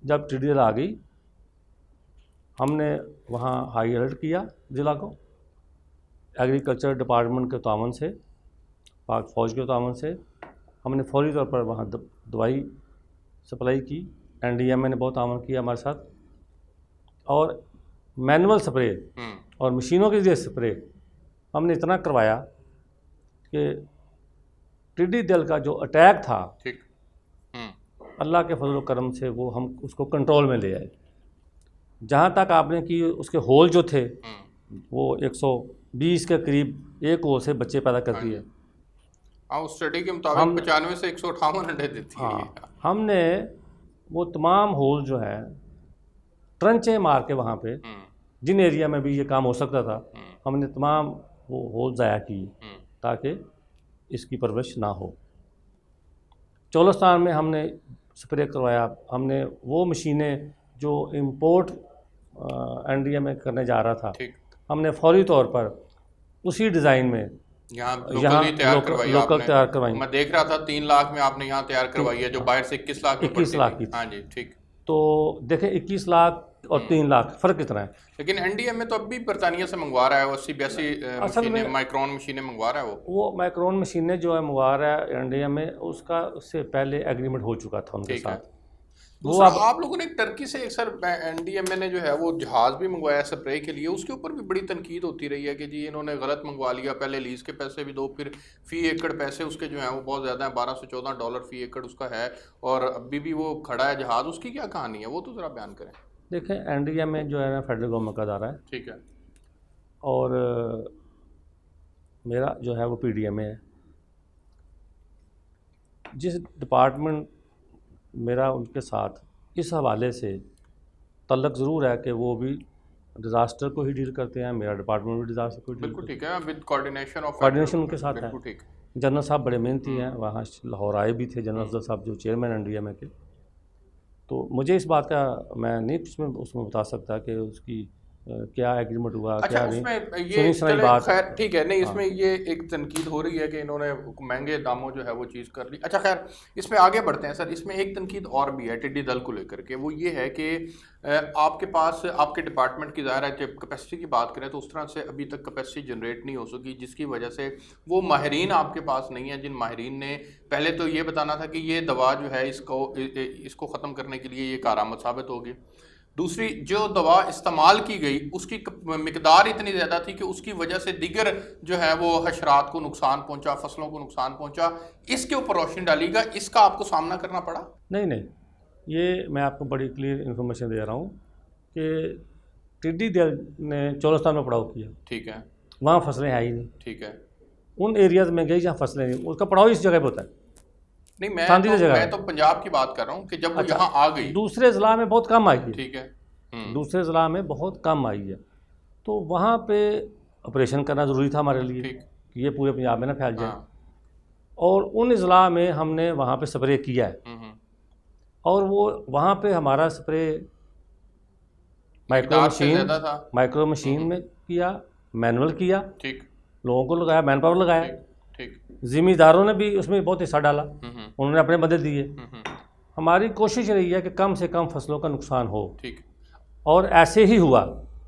जब टिड्डी दल आ गई, हमने वहाँ हाई अलर्ट किया ज़िला को, एग्रीकल्चर डिपार्टमेंट के तावन से, पाक फ़ौज के तावन से हमने फौरी तौर पर वहाँ दवाई सप्लाई की। NDMA ने बहुत तावन किया हमारे साथ, और मैनुअल स्प्रे और मशीनों के जरिए स्प्रे हमने इतना करवाया कि टिड्डी दल का जो अटैक था, अल्लाह के फजल व करम से वो हम उसको कंट्रोल में ले आए। जहाँ तक आपने कि उसके होल जो थे वो 120 के करीब एक होल से बच्चे पैदा करती है। उस स्टडी के मुताबिक 95 से 158 अंडे देती है। हमने वो तमाम होल जो है ट्रंचे मार के वहाँ पे जिन एरिया में भी ये काम हो सकता था, हमने तमाम वो होल ज़ाया किए ताकि इसकी परवरिश ना हो। चोलिस्तान में हमने स्प्रे करवाया। हमने वो मशीनें जो इंपोर्ट NDMA करने जा रहा था, हमने फौरी तौर पर उसी डिज़ाइन में यहाँ लोकल तैयार करवाई। मैं देख रहा था 3 लाख में आपने यहाँ तैयार करवाई है, जो बाहर से 21 लाख की। हाँ जी, ठीक। तो देखें 21 लाख और 3 लाख फ़र्क कितना है। लेकिन NDMA तो अब भी बरतानिया से मंगवा रहा है, 80-82 मशीनें, माइक्रोन मशीनें मंगवा रहा है। वो माइक्रोन मशीनें जो है मंगवा रहा है NDMA, उसका उससे पहले एग्रीमेंट हो चुका था उनके साथ। दूसरा आप लोगों ने टर्की से एक सर एनडीएमए ने जो है वो जहाज भी मंगवाया स्प्रे के लिए, उसके ऊपर भी बड़ी तनकीद होती रही है कि जी इन्होंने गलत मंगवा लिया, पहले लीज के पैसे भी दो, फिर फी एकड़ पैसे उसके जो है वो बहुत ज़्यादा है, 12 से 14 डॉलर फी एकड़ उसका है, और अभी भी वो खड़ा है जहाज, उसकी क्या कहानी है वो तो ज़रा बयान करें। देखें, एनडीएमए जो है ना फेडरल गवर्नमेंट का अदारा है, ठीक है, और मेरा जो है वो पीडीएमए है। जिस डिपार्टमेंट मेरा उनके साथ इस हवाले से तल्लक ज़रूर है कि वो भी डिज़ास्टर को ही डील करते हैं, मेरा डिपार्टमेंट भी डिज़ास्टर को डील बिल्कुल ठीक है, विद कोऑर्डिनेशन उनके साथ है। जनरल साहब बड़े मेहनती हैं, वहाँ लाहौर आए भी थे जनरल साहब जो चेयरमैन एनडीएमए के। तो मुझे इस बात का मैं नहीं उसमें बता सकता कि उसकी क्या एग्रीमेंट हुआ, अच्छा, क्या उसमें नहीं, ये बात खैर ठीक है, नहीं इसमें ये एक तनकीद हो रही है कि इन्होंने महंगे दामों जो है वो चीज़ कर ली। अच्छा खैर, इसमें आगे बढ़ते हैं सर। इसमें एक तनकीद और भी है टिड्डी दल को लेकर के, वो ये है कि आपके पास आपके डिपार्टमेंट की ज़ाहिर है जब कैपेसिटी की बात करें तो उस तरह से अभी तक कैपेसिटी जनरेट नहीं हो सकी, जिसकी वजह से वो माहिरीन आपके पास नहीं है जिन माहिरीन ने पहले तो ये बताना था कि ये दवा जो है इसको ख़त्म करने के लिए ये कारआमद साबित होगी। दूसरी, जो दवा इस्तेमाल की गई उसकी मिकदार इतनी ज़्यादा थी कि उसकी वजह से दिगर जो है वो हशरात को नुकसान पहुंचा, फसलों को नुकसान पहुंचा। इसके ऊपर रोशनी डालिएगा, इसका आपको सामना करना पड़ा? नहीं, ये मैं आपको बड़ी क्लियर इन्फॉर्मेशन दे रहा हूँ कि टिड्डी दल ने चौलस्तान में पड़ाव किया। ठीक है, वहाँ फसलें है ही नहीं। ठीक है, उन एरियाज़ में गई जहाँ फसलें नहीं, उसका पड़ाव इस जगह पर होता है। नहीं, मैं तो पंजाब की बात कर रहा हूँ कि जब वो यहाँ आ गई, दूसरे ज़िला में बहुत कम आई है। ठीक है, दूसरे ज़िला में बहुत कम आई है, तो वहाँ पे ऑपरेशन करना ज़रूरी था हमारे लिए कि ये पूरे पंजाब में ना फैल जाए। और उन ज़िला में हमने वहाँ पे स्प्रे किया है, और वो वहाँ पे हमारा स्प्रे माइक्रो मशीन में किया, मैनुअल किया, ठीक, लोगों को लगाया, मैन पावर लगाया, ठीक, जिम्मेदारों ने भी उसमें बहुत हिस्सा डाला, उन्होंने अपने मदद दिए। हमारी कोशिश रही है कि कम से कम फसलों का नुकसान हो, ठीक, और ऐसे ही हुआ।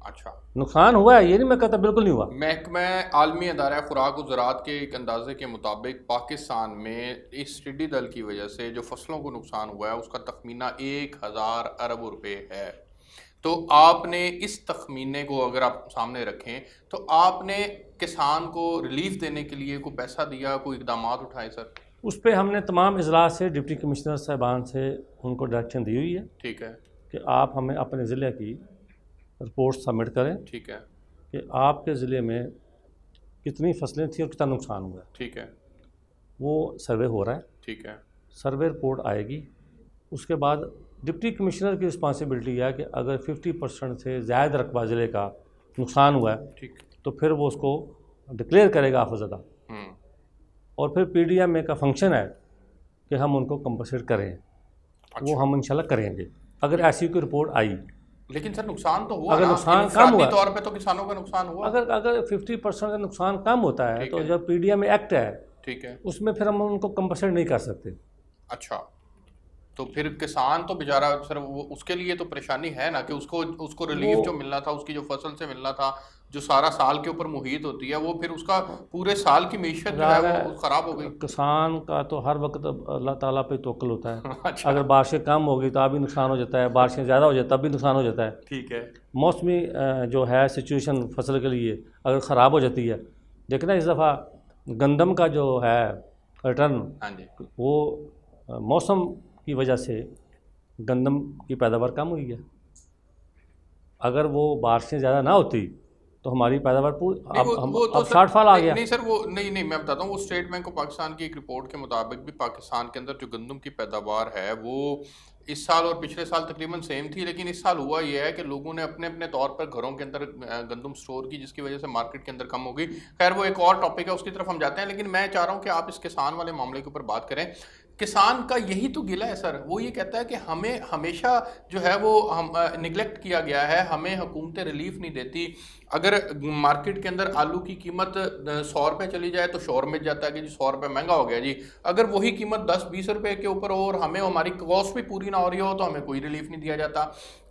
अच्छा, नुकसान हुआ है, ये नहीं मैं कहता बिल्कुल नहीं हुआ। महकमा आलमी अदारा खुराक और ज़राअत के एक अंदाजे के मुताबिक पाकिस्तान में इस टिड्डी दल की वजह से जो फसलों को नुकसान हुआ है उसका तखमीना 1000 अरब रुपए है। तो आपने इस तखमीने को अगर आप सामने रखें तो आपने किसान को रिलीफ देने के लिए कोई पैसा दिया, कोई इकदाम उठाए सर? उस पर हमने तमाम इजलास से डिप्टी कमिश्नर साहबान से उनको डायरेक्शन दी हुई है, ठीक है, कि आप हमें अपने ज़िले की रिपोर्ट सबमिट करें, ठीक है, कि आपके ज़िले में कितनी फसलें थी और कितना नुकसान हुआ है, ठीक है। वो सर्वे हो रहा है, ठीक है, सर्वे रिपोर्ट आएगी, उसके बाद डिप्टी कमिश्नर की रिस्पॉन्सिबिलिटी है कि अगर 50% से ज़्यादा रकबा ज़िले का नुकसान हुआ है, ठीक, तो फिर वो उसको डिक्लेयर करेगा आफज़दा, और फिर पीडीएमए का फंक्शन है कि हम उनको कंपनसेट करें। अच्छा। वो हम इंशाल्लाह करेंगे अगर ऐसी कोई रिपोर्ट आई। लेकिन सर नुकसान तो हुआ, अगर नुकसान कम हुआ तौर पे तो किसानों का नुकसान हुआ। अगर 50% का नुकसान कम होता है तो जब पीडीएमए एक्ट है, ठीक है, उसमें फिर हम उनको कंपनसेट नहीं कर सकते। अच्छा, तो फिर किसान तो बेचारा सर वो उसके लिए तो परेशानी है ना कि उसको रिलीफ जो मिलना था, उसकी जो फसल से मिलना था, जो सारा साल के ऊपर मुहित होती है, वो फिर उसका पूरे साल की मीशत जो है वो ख़राब हो गई। किसान का तो हर वक्त अल्लाह ताला पे तवक्कुल होता है। अच्छा। अगर बारिशें कम होगी तो भी नुकसान हो जाता है, बारिशें ज़्यादा हो जाए तब भी नुकसान हो जाता है। ठीक है, मौसमी जो है सिचुएशन फसल के लिए अगर ख़राब हो जाती है, देखना इस दफ़ा गंदम का जो है रिटर्न, हाँ जी, वो मौसम की वजह से गंदम की पैदावार कम हुई है। अगर वो बारिशें ज़्यादा ना होती तो हमारी पैदावार अब 60 साल आ गया। नहीं सर, वो नहीं मैं बताता हूँ, वो स्टेट बैंक ऑफ पाकिस्तान की एक रिपोर्ट के मुताबिक भी पाकिस्तान के अंदर जो गंदम की पैदावार है वो इस साल और पिछले साल तकरीबन सेम थी, लेकिन इस साल हुआ ये है कि लोगों ने अपने अपने तौर पर घरों के अंदर गंदम स्टोर की, जिसकी वजह से मार्केट के अंदर कम हो गई। खैर वो एक और टॉपिक है, उसकी तरफ हम जाते हैं, लेकिन मैं चाह रहा हूँ कि आप इस किसान वाले मामले के ऊपर बात करें। किसान का यही तो गिला है सर, वो ये कहता है कि हमें हमेशा जो है वो हम निगलेक्ट किया गया है, हमें हुकूमतें रिलीफ नहीं देती। अगर मार्केट के अंदर आलू की कीमत 100 रुपये चली जाए तो शोर मिल जाता है कि जी 100 रुपये महंगा हो गया जी। अगर वही कीमत 10-20 रुपये के ऊपर हो और हमें हमारी कॉस्ट भी पूरी ना हो रही हो तो हमें कोई रिलीफ नहीं दिया जाता।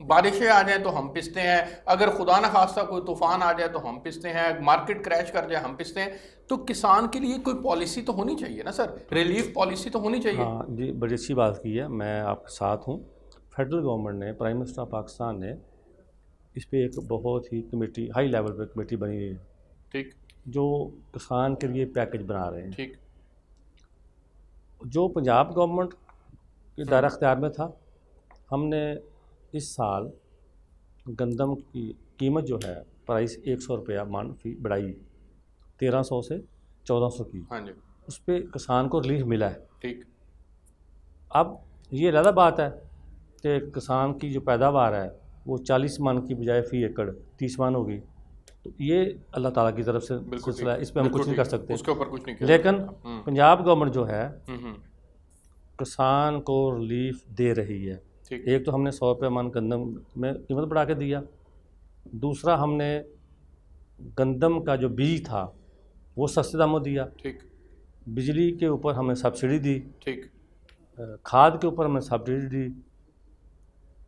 बारिशें आ जाए तो हम पिसते हैं, अगर खुदा न खास्ता कोई तूफान आ जाए तो हम पिसते हैं, मार्केट क्रैश कर जाए हम पिसते हैं। तो किसान के लिए कोई पॉलिसी तो होनी चाहिए ना सर, रिलीफ पॉलिसी तो होनी चाहिए। हाँ जी, बड़ी अच्छी बात की है, मैं आपके साथ हूँ। फेडरल गवर्नमेंट ने, प्राइम मिनिस्टर ऑफ पाकिस्तान ने इस पे एक बहुत ही कमेटी, हाई लेवल पे कमेटी बनी हुई है, ठीक, जो किसान के लिए पैकेज बना रहे हैं। ठीक, जो पंजाब गवर्नमेंट के दायरा अख्तियार में था, हमने इस साल गंदम की कीमत जो है प्राइस 100 रुपया मान फी बढ़ाई, 1300 से 1400 की। हाँ जी, उस पर किसान को रिलीफ मिला है। ठीक, अब ये अलग बात है कि किसान की जो पैदावार है वो 40 मन की बजाय फ़ी एकड़ 30 मन होगी, तो ये अल्लाह ताला की तरफ से सिलसिला है, इस पर हम कुछ नहीं कर सकते, उसके ऊपर कुछ नहीं कर लेकिन पंजाब गवर्नमेंट जो है हम्म, किसान को रिलीफ दे रही है। ठीक, एक तो हमने 100 रुपये मन गंदम में कीमत बढ़ा के दिया, दूसरा हमने गंदम का जो बीज था वो सस्ते दामों दिया, ठीक, बिजली के ऊपर हमने सब्सिडी दी, ठीक, खाद के ऊपर हमने सब्सिडी दी,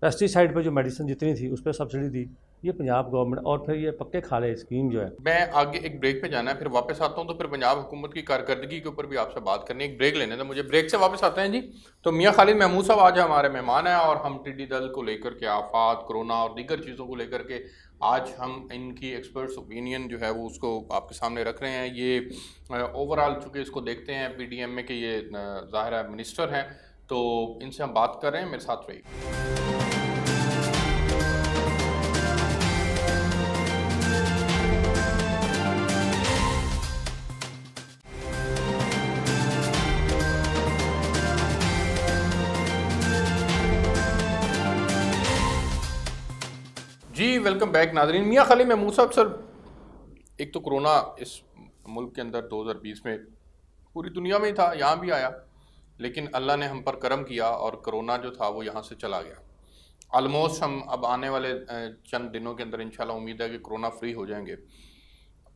पेस्टिसाइड पे जो मेडिसिन जितनी थी उस पर सब्सिडी दी। ये पंजाब गवर्नमेंट, और फिर ये पक्के खाले स्कीम जो है। मैं आगे एक ब्रेक पे जाना है, फिर वापस आता हूँ, तो फिर पंजाब हुकूमत की कारकर्दगी के ऊपर भी आपसे बात करनी है। एक ब्रेक लेने दो मुझे, ब्रेक से वापस आते हैं जी। तो मियाँ खालिद महमूद साहब आज हमारे मेहमान हैं और हम टिड्डी दल को लेकर के, आफात, कोरोना और दीगर चीज़ों को लेकर के आज हम इनकी एक्सपर्ट्स ओपिनियन जो है वो उसको आपके सामने रख रहे हैं। ये ओवरऑल चूँकि इसको देखते हैं PDM में कि ये ज़ाहिर है मिनिस्टर हैं, तो इनसे हम बात कर रहे हैं, मेरे साथ रहिए। जी वेलकम बैक नाज़रीन। मियाँ खालिद महमूद साहब, सर एक तो कोरोना इस मुल्क के अंदर 2020 में पूरी दुनिया में ही था, यहाँ भी आया, लेकिन अल्लाह ने हम पर करम किया और कोरोना जो था वो यहाँ से चला गया। ऑलमोस्ट हम अब आने वाले चंद दिनों के अंदर इंशाल्लाह उम्मीद है कि कोरोना फ्री हो जाएंगे।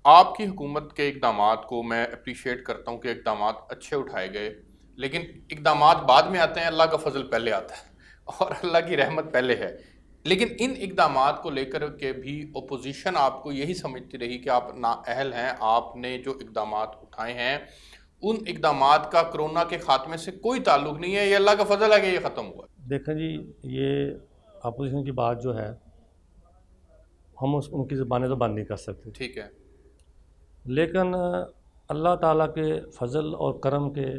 आपकी हुकूमत के इक़दामात को मैं अप्रिशिएट करता हूँ कि इक़दामात अच्छे उठाए गए, लेकिन इक़दामात बाद में आते हैं, अल्लाह का फजल पहले आता है और अल्लाह की रहमत पहले है। लेकिन इन इक़दामात को लेकर के भी अपोजिशन आपको यही समझती रही कि आप नाअहल हैं, आपने जो इक़दामात उठाए हैं उन इक़दामात का कोरोना के ख़ात्मे से कोई ताल्लुक़ नहीं है, ये अल्लाह का फजल है कि ये ख़त्म हुआ। देखें जी, ये अपोजिशन की बात जो है हम उनकी ज़बानें तो बंद नहीं कर सकते, ठीक है, लेकिन अल्लाह ताला के फजल और करम के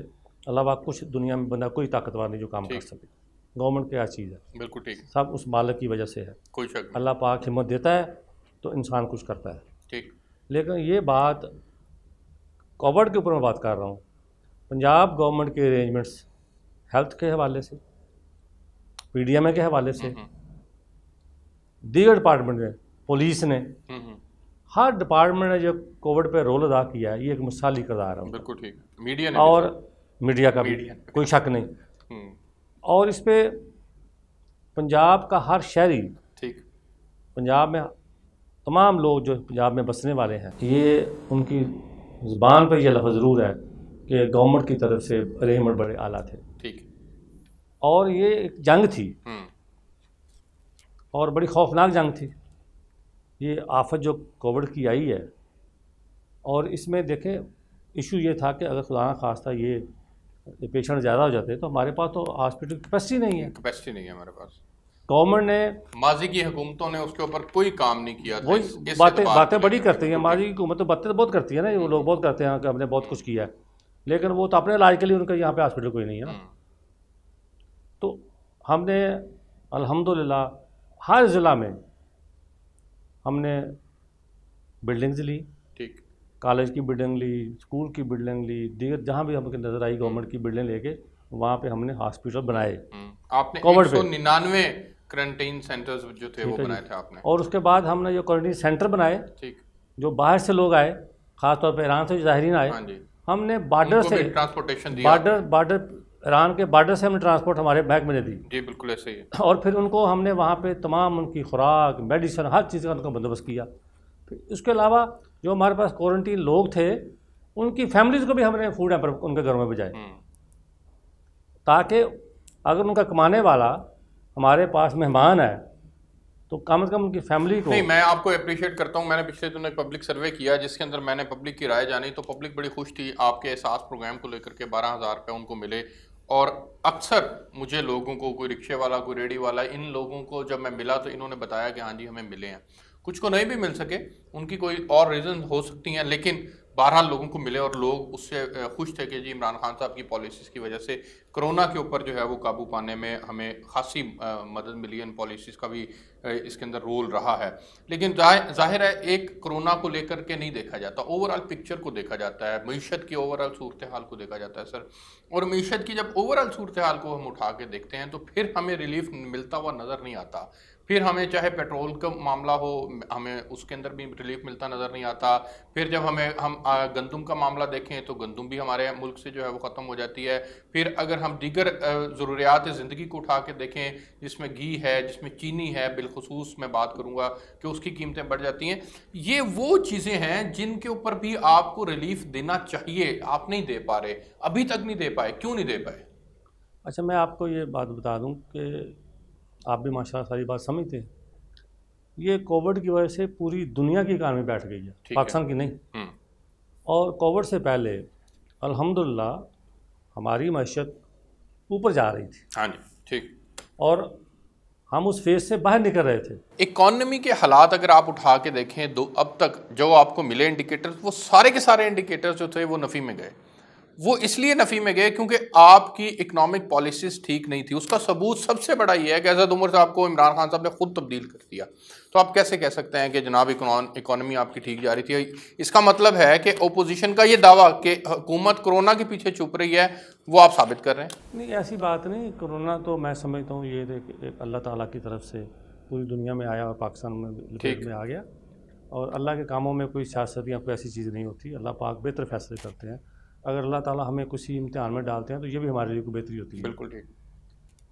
अलावा कुछ दुनिया में बंदा कोई ताकतवर नहीं जो काम कर सके। गवर्नमेंट क्या चीज़ है, बिल्कुल ठीक, सब उस मालिक की वजह से है, कोई शक नहीं। अल्लाह पाक हिम्मत देता है तो इंसान कुछ करता है, ठीक, लेकिन ये बात कोविड के ऊपर मैं बात कर रहा हूँ। पंजाब गवर्नमेंट के अरेंजमेंट्स हेल्थ के हवाले से, PDM के हवाले से, दीगर डिपार्टमेंट ने, पुलिस ने, हर डिपार्टमेंट ने जो कोविड पे रोल अदा किया है, ये एक मिसाली किरदार है। बिल्कुल ठीक, मीडिया ने और मीडिया का भी कोई शक नहीं। और इस पे पंजाब का हर शहरी, ठीक, पंजाब में तमाम लोग जो पंजाब में बसने वाले हैं, ये उनकी ज़ुबान पर यह लफ्ज़ ज़रूर है कि गवर्नमेंट की तरफ से अरेंजमेंट बड़े आला थे। ठीक, और ये एक जंग थी और बड़ी खौफनाक जंग थी। ये आफत जो कोविड की आई है, और इसमें देखें इशू ये था कि अगर खुदा न खास्ता ये पेशेंट ज़्यादा हो जाते तो हमारे पास तो हॉस्पिटल कैपेसिटी नहीं है, कैपेसिटी नहीं है हमारे पास। गवर्नमेंट ने, माजी की हुकूमतों ने उसके ऊपर कोई काम नहीं किया था। वही बातें बड़ी करती हैं, माजी की हुकूमत तो बातें तो बहुत करती है ना, वो लोग बहुत करते हैं कि हमने बहुत कुछ किया है, लेकिन वो तो अपने इलाज के लिए उनका यहाँ पे हॉस्पिटल कोई नहीं है ना। तो हमने अल्हम्दुलिल्लाह हर ज़िला में हमने बिल्डिंग्स ली, ठीक, कॉलेज की बिल्डिंग ली, स्कूल की बिल्डिंग ली, दीगर जहाँ भी हमको नज़र आई गवर्नमेंट की बिल्डिंग लेके वहाँ पे हमने हॉस्पिटल बनाए। आपने 199 क्वारंटाइन सेंटर्स जो थे वो बनाए थे आपने। और उसके बाद हमने जो क्वारंटाइन सेंटर बनाए, ठीक, जो बाहर से लोग आए, ख़ासतौर पर ईरान से जो ज़ाहिरीन आए, हमने बॉर्डर से ट्रांसपोर्टेशन दिया, बॉर्डर ईरान के बॉर्डर से हमने ट्रांसपोर्ट हमारे बैंक में दे दी। जी बिल्कुल ऐसे ही है। और फिर उनको हमने वहाँ पे तमाम उनकी खुराक, मेडिसिन, हर चीज़ का उनका बंदोबस्त किया। फिर उसके अलावा जो हमारे पास क्वारंटीन लोग थे उनकी फैमिलीज़ को भी हमने फूड हैम्पर उनके घरों में भिजाए, ताकि अगर उनका कमाने वाला हमारे पास मेहमान है तो कम से कम उनकी फैमिली को। नहीं, मैं आपको अप्रिशिएट करता हूँ। मैंने पिछले दिनों एक पब्लिक सर्वे किया जिसके अंदर मैंने पब्लिक की राय जानी, तो पब्लिक बड़ी खुश थी आपके एहसास प्रोग्राम को लेकर के। 12,000 रुपये उनको मिले और अक्सर मुझे लोगों को, कोई रिक्शे वाला, कोई रेडी वाला, इन लोगों को जब मैं मिला तो इन्होंने बताया कि हाँ जी हमें मिले हैं। कुछ को नहीं भी मिल सके, उनकी कोई और रीज़न हो सकती हैं, लेकिन बहरहाल लोगों को मिले और लोग उससे खुश थे कि जी इमरान खान साहब की पॉलिसीज़ की वजह से कोरोना के ऊपर जो है वो काबू पाने में हमें खासी मदद मिली है। इन पॉलिसीज़ का भी इसके अंदर रोल रहा है। लेकिन जाहिर है एक कोरोना को लेकर के नहीं देखा जाता, ओवरऑल पिक्चर को देखा जाता है, मईशत की ओवरऑल सूरत हाल को देखा जाता है सर। और मईशत की जब ओवरऑल सूरत हाल को हम उठा के देखते हैं तो फिर हमें रिलीफ मिलता हुआ नज़र नहीं आता। फिर हमें चाहे पेट्रोल का मामला हो, हमें उसके अंदर भी रिलीफ मिलता नज़र नहीं आता। फिर जब हम गंदम का मामला देखें तो गंदम भी हमारे मुल्क से जो है वो ख़त्म हो जाती है। फिर अगर हम दीगर ज़रूरियात ज़िंदगी को उठा के देखें, जिसमें घी है, जिसमें चीनी है, बिलखुसूस मैं बात करूँगा कि उसकी कीमतें बढ़ जाती हैं। ये वो चीज़ें हैं जिनके ऊपर भी आपको रिलीफ देना चाहिए, आप नहीं दे पा रहे, अभी तक नहीं दे पाए। क्यों नहीं दे पाए? अच्छा, मैं आपको ये बात बता दूं कि आप भी माशाल्लाह सारी बात समझते हैं। ये कोविड की वजह से पूरी दुनिया की इकानमी बैठ गई है, पाकिस्तान की नहीं। और कोविड से पहले अल्हम्दुलिल्लाह हमारी मईशत ऊपर जा रही थी। हाँ जी, ठीक। और हम उस फेज से बाहर निकल रहे थे। इकॉनमी के हालात अगर आप उठा के देखें, दो अब तक जो आपको मिले इंडिकेटर्स, वो सारे के सारे इंडिकेटर्स जो थे वो नफ़ी में गए। वो इसलिए नफ़ी में गए क्योंकि आपकी इकोनॉमिक पॉलिसीज़ ठीक नहीं थी। उसका सबूत सबसे बड़ा ये है कि असद उमर साहब को इमरान खान साहब ने खुद तब्दील कर दिया। तो आप कैसे कह सकते हैं कि जनाब इकोनॉमी आपकी ठीक जा रही थी? इसका मतलब है कि ओपोजिशन का ये दावा कि हुकूमत कोरोना के पीछे छुप रही है, वो आप साबित कर रहे हैं। नहीं, ऐसी बात नहीं। कोरोना तो मैं समझता हूँ ये एक अल्लाह ताला की तरफ से पूरी दुनिया में आया और पाकिस्तान में आ गया। और अल्लाह के कामों में कोई सियासत या कोई ऐसी चीज़ नहीं होती। अल्लाह पाक बेहतर फैसले करते हैं। अगर अल्लाह ताला हमें किसी इम्तिहान में डालते हैं तो ये भी हमारे लिए कोई बेहतरी होती है। बिल्कुल ठीक।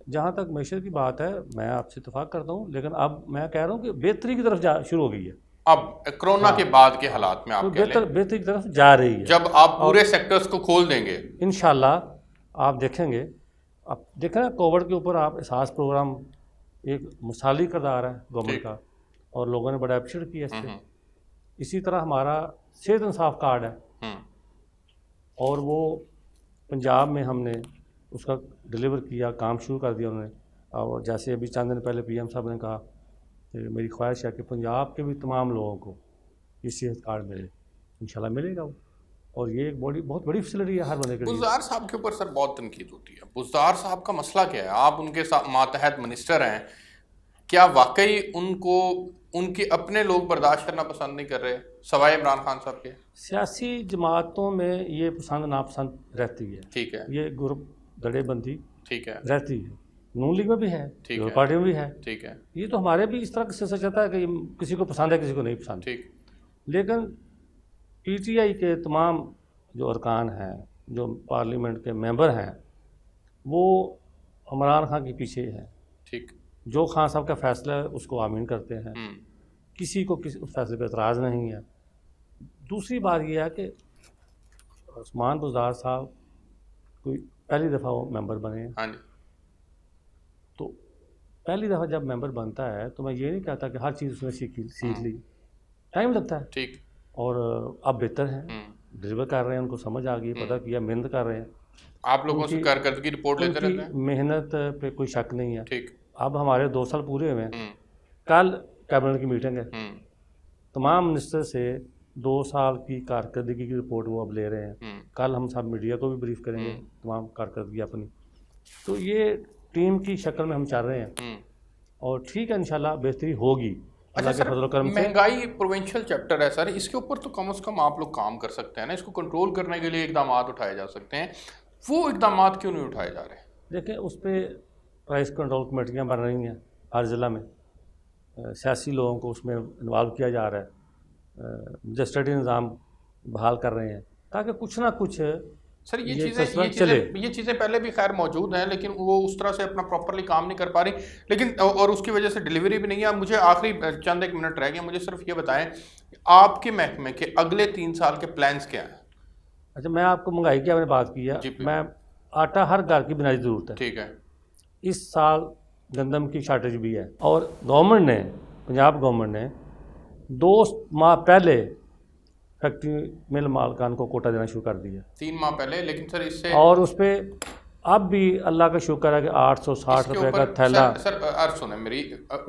जहाँ तक मैशत की बात है, मैं आपसे इत्तेफाक करता हूँ, लेकिन अब मैं कह रहा हूँ कि बेहतरी की तरफ शुरू हो गई है। अब कोरोना के बाद के हालात में आप तो बेहतरी की तरफ जा रही है। जब आप पूरे सेक्टर्स को खोल देंगे इंशाल्लाह आप देखेंगे। आप देखें ना, कोविड के ऊपर आप एहसास प्रोग्राम एक मिसाली किरदार है गवर्नमेंट का, और लोगों ने बड़ा अप्रिशिएट किया इस पर। इसी तरह हमारा सेहत इंसाफ कार्ड है, और वो पंजाब में हमने उसका डिलीवर किया, काम शुरू कर दिया उन्होंने। और जैसे अभी चंद दिन पहले पीएम साहब ने कहा कि मेरी ख्वाहिश है कि पंजाब के भी तमाम लोगों को ये सेहत कार्ड मिले। इंशाल्लाह मिलेगा वो। और ये एक बहुत बड़ी फैसिलिटी है हर बंदे के लिए। बुज़दार साहब के ऊपर सर बहुत तनकीद होती है। बुज़दार साहब का मसला क्या है? आप उनके मातहत मिनिस्टर हैं, क्या वाकई उनको उनके अपने लोग बर्दाश्त करना पसंद नहीं कर रहे, सवाए इमरान खान साहब के? सियासी जमातों में ये पसंद नापसंद रहती है। ठीक है। ये ग्रुप दड़ेबंदी ठीक है रहती है। नून लीग में भी है, ठीक पार्टी में भी है। ठीक है। ये तो हमारे भी इस तरह से सच चलता है कि किसी को पसंद है, किसी को नहीं पसंद। ठीक। लेकिन पीटीआई के तमाम जो अरकान हैं, जो पार्लियामेंट के मेंबर हैं, वो इमरान खान के पीछे हैं। ठीक। जो खान साहब का फैसला है उसको आमीन करते हैं। किसी को उस फैसले पर एतराज़ नहीं है। दूसरी बात यह है कि उस्मान बुज़दार साहब कोई पहली दफ़ा वो मेंबर बने हैं। हाँ जी। तो पहली दफ़ा जब मेंबर बनता है तो मैं ये नहीं कहता कि हर चीज़ उसने सीख ली, टाइम लगता है। ठीक। और अब बेहतर है, डिलीवर कर रहे हैं, उनको समझ आ गई, पता किया, मेहनत कर रहे हैं। आप लोगों से कारकर्दगी रिपोर्ट लेते रहते हैं। मेहनत पे कोई शक नहीं है। ठीक। अब हमारे 2 साल पूरे हुए हैं। कल कैबिनेट की मीटिंग है, तमाम मिनिस्टर से 2 साल की कारकर्दगी की रिपोर्ट वो अब ले रहे हैं। कल हम सब मीडिया को भी ब्रीफ करेंगे तमाम कारकर्दगी अपनी। तो ये टीम की शक्ल में हम चल रहे हैं, और ठीक है, इंशाल्लाह बेहतरी होगी। अच्छा सर, महंगाई प्रोविंशियल चैप्टर है सर, इसके ऊपर तो कम से कम आप लोग काम कर सकते हैं ना, इसको कंट्रोल करने के लिए इकदाम उठाए जा सकते हैं। वो इकदाम क्यों नहीं उठाए जा रहे? देखिए, उस पर प्राइस कंट्रोल कमेटियाँ बन रही हैं हर ज़िला में। सियासी लोगों को उसमें इन्वॉल्व किया जा रहा है। मजिस्ट्रेटी निज़ाम बहाल कर रहे हैं ताकि कुछ ना कुछ सर ये चीज़ें पहले भी खैर मौजूद हैं, लेकिन वो उस तरह से अपना प्रॉपरली काम नहीं कर पा रही, लेकिन और उसकी वजह से डिलीवरी भी नहीं है। मुझे आखिरी चंद 1 मिनट रह गए, मुझे सिर्फ ये बताएं आपके महकमे के अगले 3 साल के प्लान्स क्या हैं? अच्छा, मैं आपको महंगाई की आपने बात की है, मैं आटा हर घर की बुनियादी ज़रूरत है। ठीक है। इस साल गंदम की शार्टेज भी है, और गवर्नमेंट ने, पंजाब गवर्नमेंट ने 2 माह पहले फैक्ट्री मिल मालकान को कोटा देना शुरू कर दिया। 3 माह पहले, लेकिन सर इससे और उस पर अब भी अल्लाह का शुक्र है कि 860 रुपये का थैला। सर अर्ज सुने मेरी,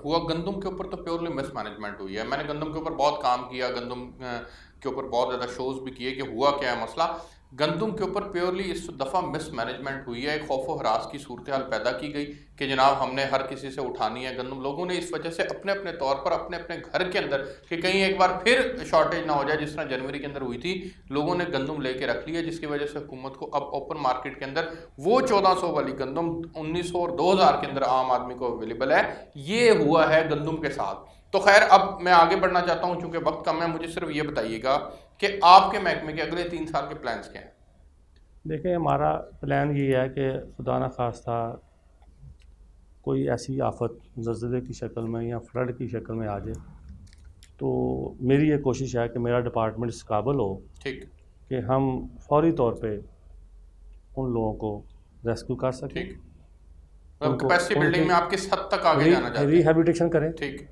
हुआ गंदम के ऊपर तो प्योरली मिसमैनेजमेंट हुई है। मैंने गंदम के ऊपर बहुत काम किया, गंदम के ऊपर बहुत ज़्यादा शोज़ भी किए कि हुआ क्या है मसला। गंदम के ऊपर प्योरली इस दफ़ा मिसमैनेजमेंट हुई है, एक खौफ व हरास की सूरत हाल पैदा की गई कि जनाब हमने हर किसी से उठानी है गंदम। लोगों ने इस वजह से अपने अपने तौर पर अपने अपने घर के अंदर कि कहीं एक बार फिर शॉर्टेज ना हो जाए, जिस तरह जनवरी के अंदर हुई थी, लोगों ने गंदम लेके रख लिया, जिसकी वजह से हुकूमत को अब ओपन मार्केट के अंदर वो 1400 वाली गंदम 1900 और 2000 के अंदर आम आदमी को अवेलेबल है। ये हुआ है गंदम के साथ। तो खैर अब मैं आगे बढ़ना चाहता हूँ, चूँकि वक्त कम है। मुझे सिर्फ ये बताइएगा कि आपके महकमे के अगले 3 साल के प्लान्स क्या हैं? देखिए, हमारा प्लान ये है कि खुदा न खास्ता कोई ऐसी आफत ज़लज़ले की शक्ल में या फ्लड की शक्ल में आ जाए, तो मेरी ये कोशिश है कि मेरा डिपार्टमेंट इस काबिल हो ठीक कि हम फौरी तौर पे उन लोगों को रेस्क्यू कर सकें। ठीक, कैपेसिटी बिल्डिंग में आप किस हद तक आगे जाना चाहते हैं? रिहेबिलिटेशन करें। ठीक।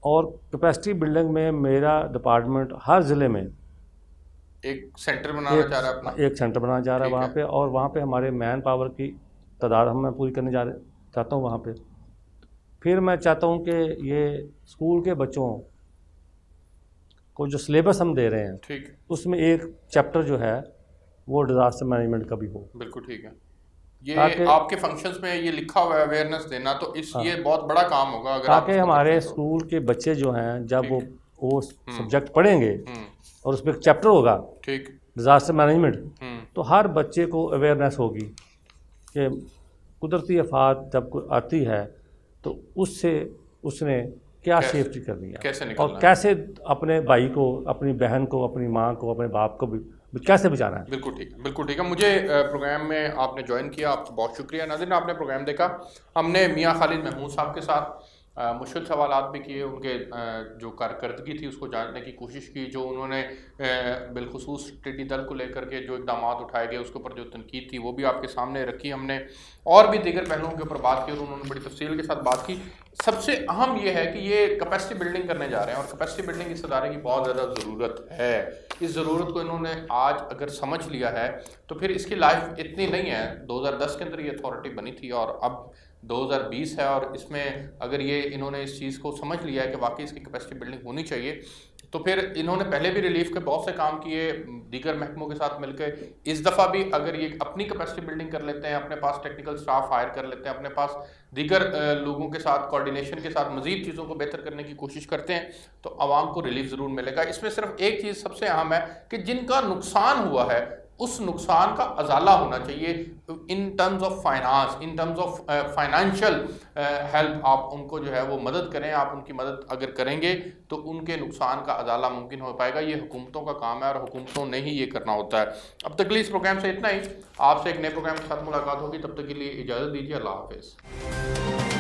और कैपेसिटी बिल्डिंग में मेरा डिपार्टमेंट हर ज़िले में एक सेंटर बनाना चाह रहा है अपना, एक सेंटर बनाना चाह रहा है वहाँ पे, और वहाँ पे हमारे मैन पावर की तादाद मैं पूरी करने चाहता हूँ वहाँ पे। फिर मैं चाहता हूँ कि ये स्कूल के बच्चों को जो सिलेबस हम दे रहे हैं, ठीक, उसमें एक चैप्टर जो है वो डिज़ास्टर मैनेजमेंट का भी हो। बिल्कुल ठीक है। ये आपके फंक्शंस में ये लिखा हुआ है अवेयरनेस देना, तो इस ये बहुत बड़ा काम होगा अगर ताकि हमारे स्कूल के बच्चे जो हैं जब वो सब्जेक्ट पढ़ेंगे और उसमें एक चैप्टर होगा ठीक डिज़ास्टर मैनेजमेंट, तो हर बच्चे को अवेयरनेस होगी कि कुदरती आफत जब आती है तो उससे उसने क्या सेफ्टी करनी है, कैसे और कैसे अपने भाई को, अपनी बहन को, अपनी माँ को, अपने बाप को भी कैसे बचाना है। बिल्कुल ठीक है, बिल्कुल ठीक है। मुझे प्रोग्राम में आपने ज्वाइन किया, आपका बहुत शुक्रिया। नाज़रीन, आपने प्रोग्राम देखा। हमने मियाँ खालिद महमूद साहब के साथ मुश्किल सवालात भी किए, उनके जो कारकर्दगी थी उसको जानने की कोशिश की, जो उन्होंने बिलखुसूस टिड्डी दल को लेकर के जो इक़दाम उठाए गए उसके ऊपर जो तनकीद थी वो भी आपके सामने रखी हमने, और भी दीगर पहलुओं के ऊपर बात की और उन्होंने बड़ी तफसील के साथ बात की। सबसे अहम ये है कि ये कैपेसिटी बिल्डिंग करने जा रहे हैं, और कैपेसिटी बिल्डिंग इस अदारे की बहुत ज़्यादा ज़रूरत है। इस ज़रूरत को इन्होंने आज अगर समझ लिया है तो फिर इसकी लाइफ इतनी नहीं है। 2010 के अंदर ये अथॉरिटी बनी थी और अब 2020 है, और इसमें अगर ये इन्होंने इस चीज़ को समझ लिया है कि वाकई इसकी कैपेसिटी बिल्डिंग होनी चाहिए, तो फिर इन्होंने पहले भी रिलीफ के बहुत से काम किए दीगर महकमों के साथ मिलकर। इस दफ़ा भी अगर ये अपनी कैपेसिटी बिल्डिंग कर लेते हैं, अपने पास टेक्निकल स्टाफ हायर कर लेते हैं, अपने पास दीगर लोगों के साथ कोऑर्डिनेशन के साथ मज़ीद चीज़ों को बेहतर करने की कोशिश करते हैं, तो आवाम को रिलीफ ज़रूर मिलेगा। इसमें सिर्फ एक चीज़ सबसे अहम है कि जिनका नुकसान हुआ है उस नुकसान का अजाला होना चाहिए in terms of finance, in terms of financial help. आप उनको जो है वो मदद करें। आप उनकी मदद अगर करेंगे तो उनके नुकसान का अजाला मुमकिन हो पाएगा। ये हुकूमतों का काम है और हुकूमतों ने ही ये करना होता है। अब तक के लिए इस प्रोग्राम से इतना ही। आपसे एक नए प्रोग्राम के साथ मुलाकात होगी, तब तक के लिए इजाज़त दीजिए। अल्लाह हाफ़िज़।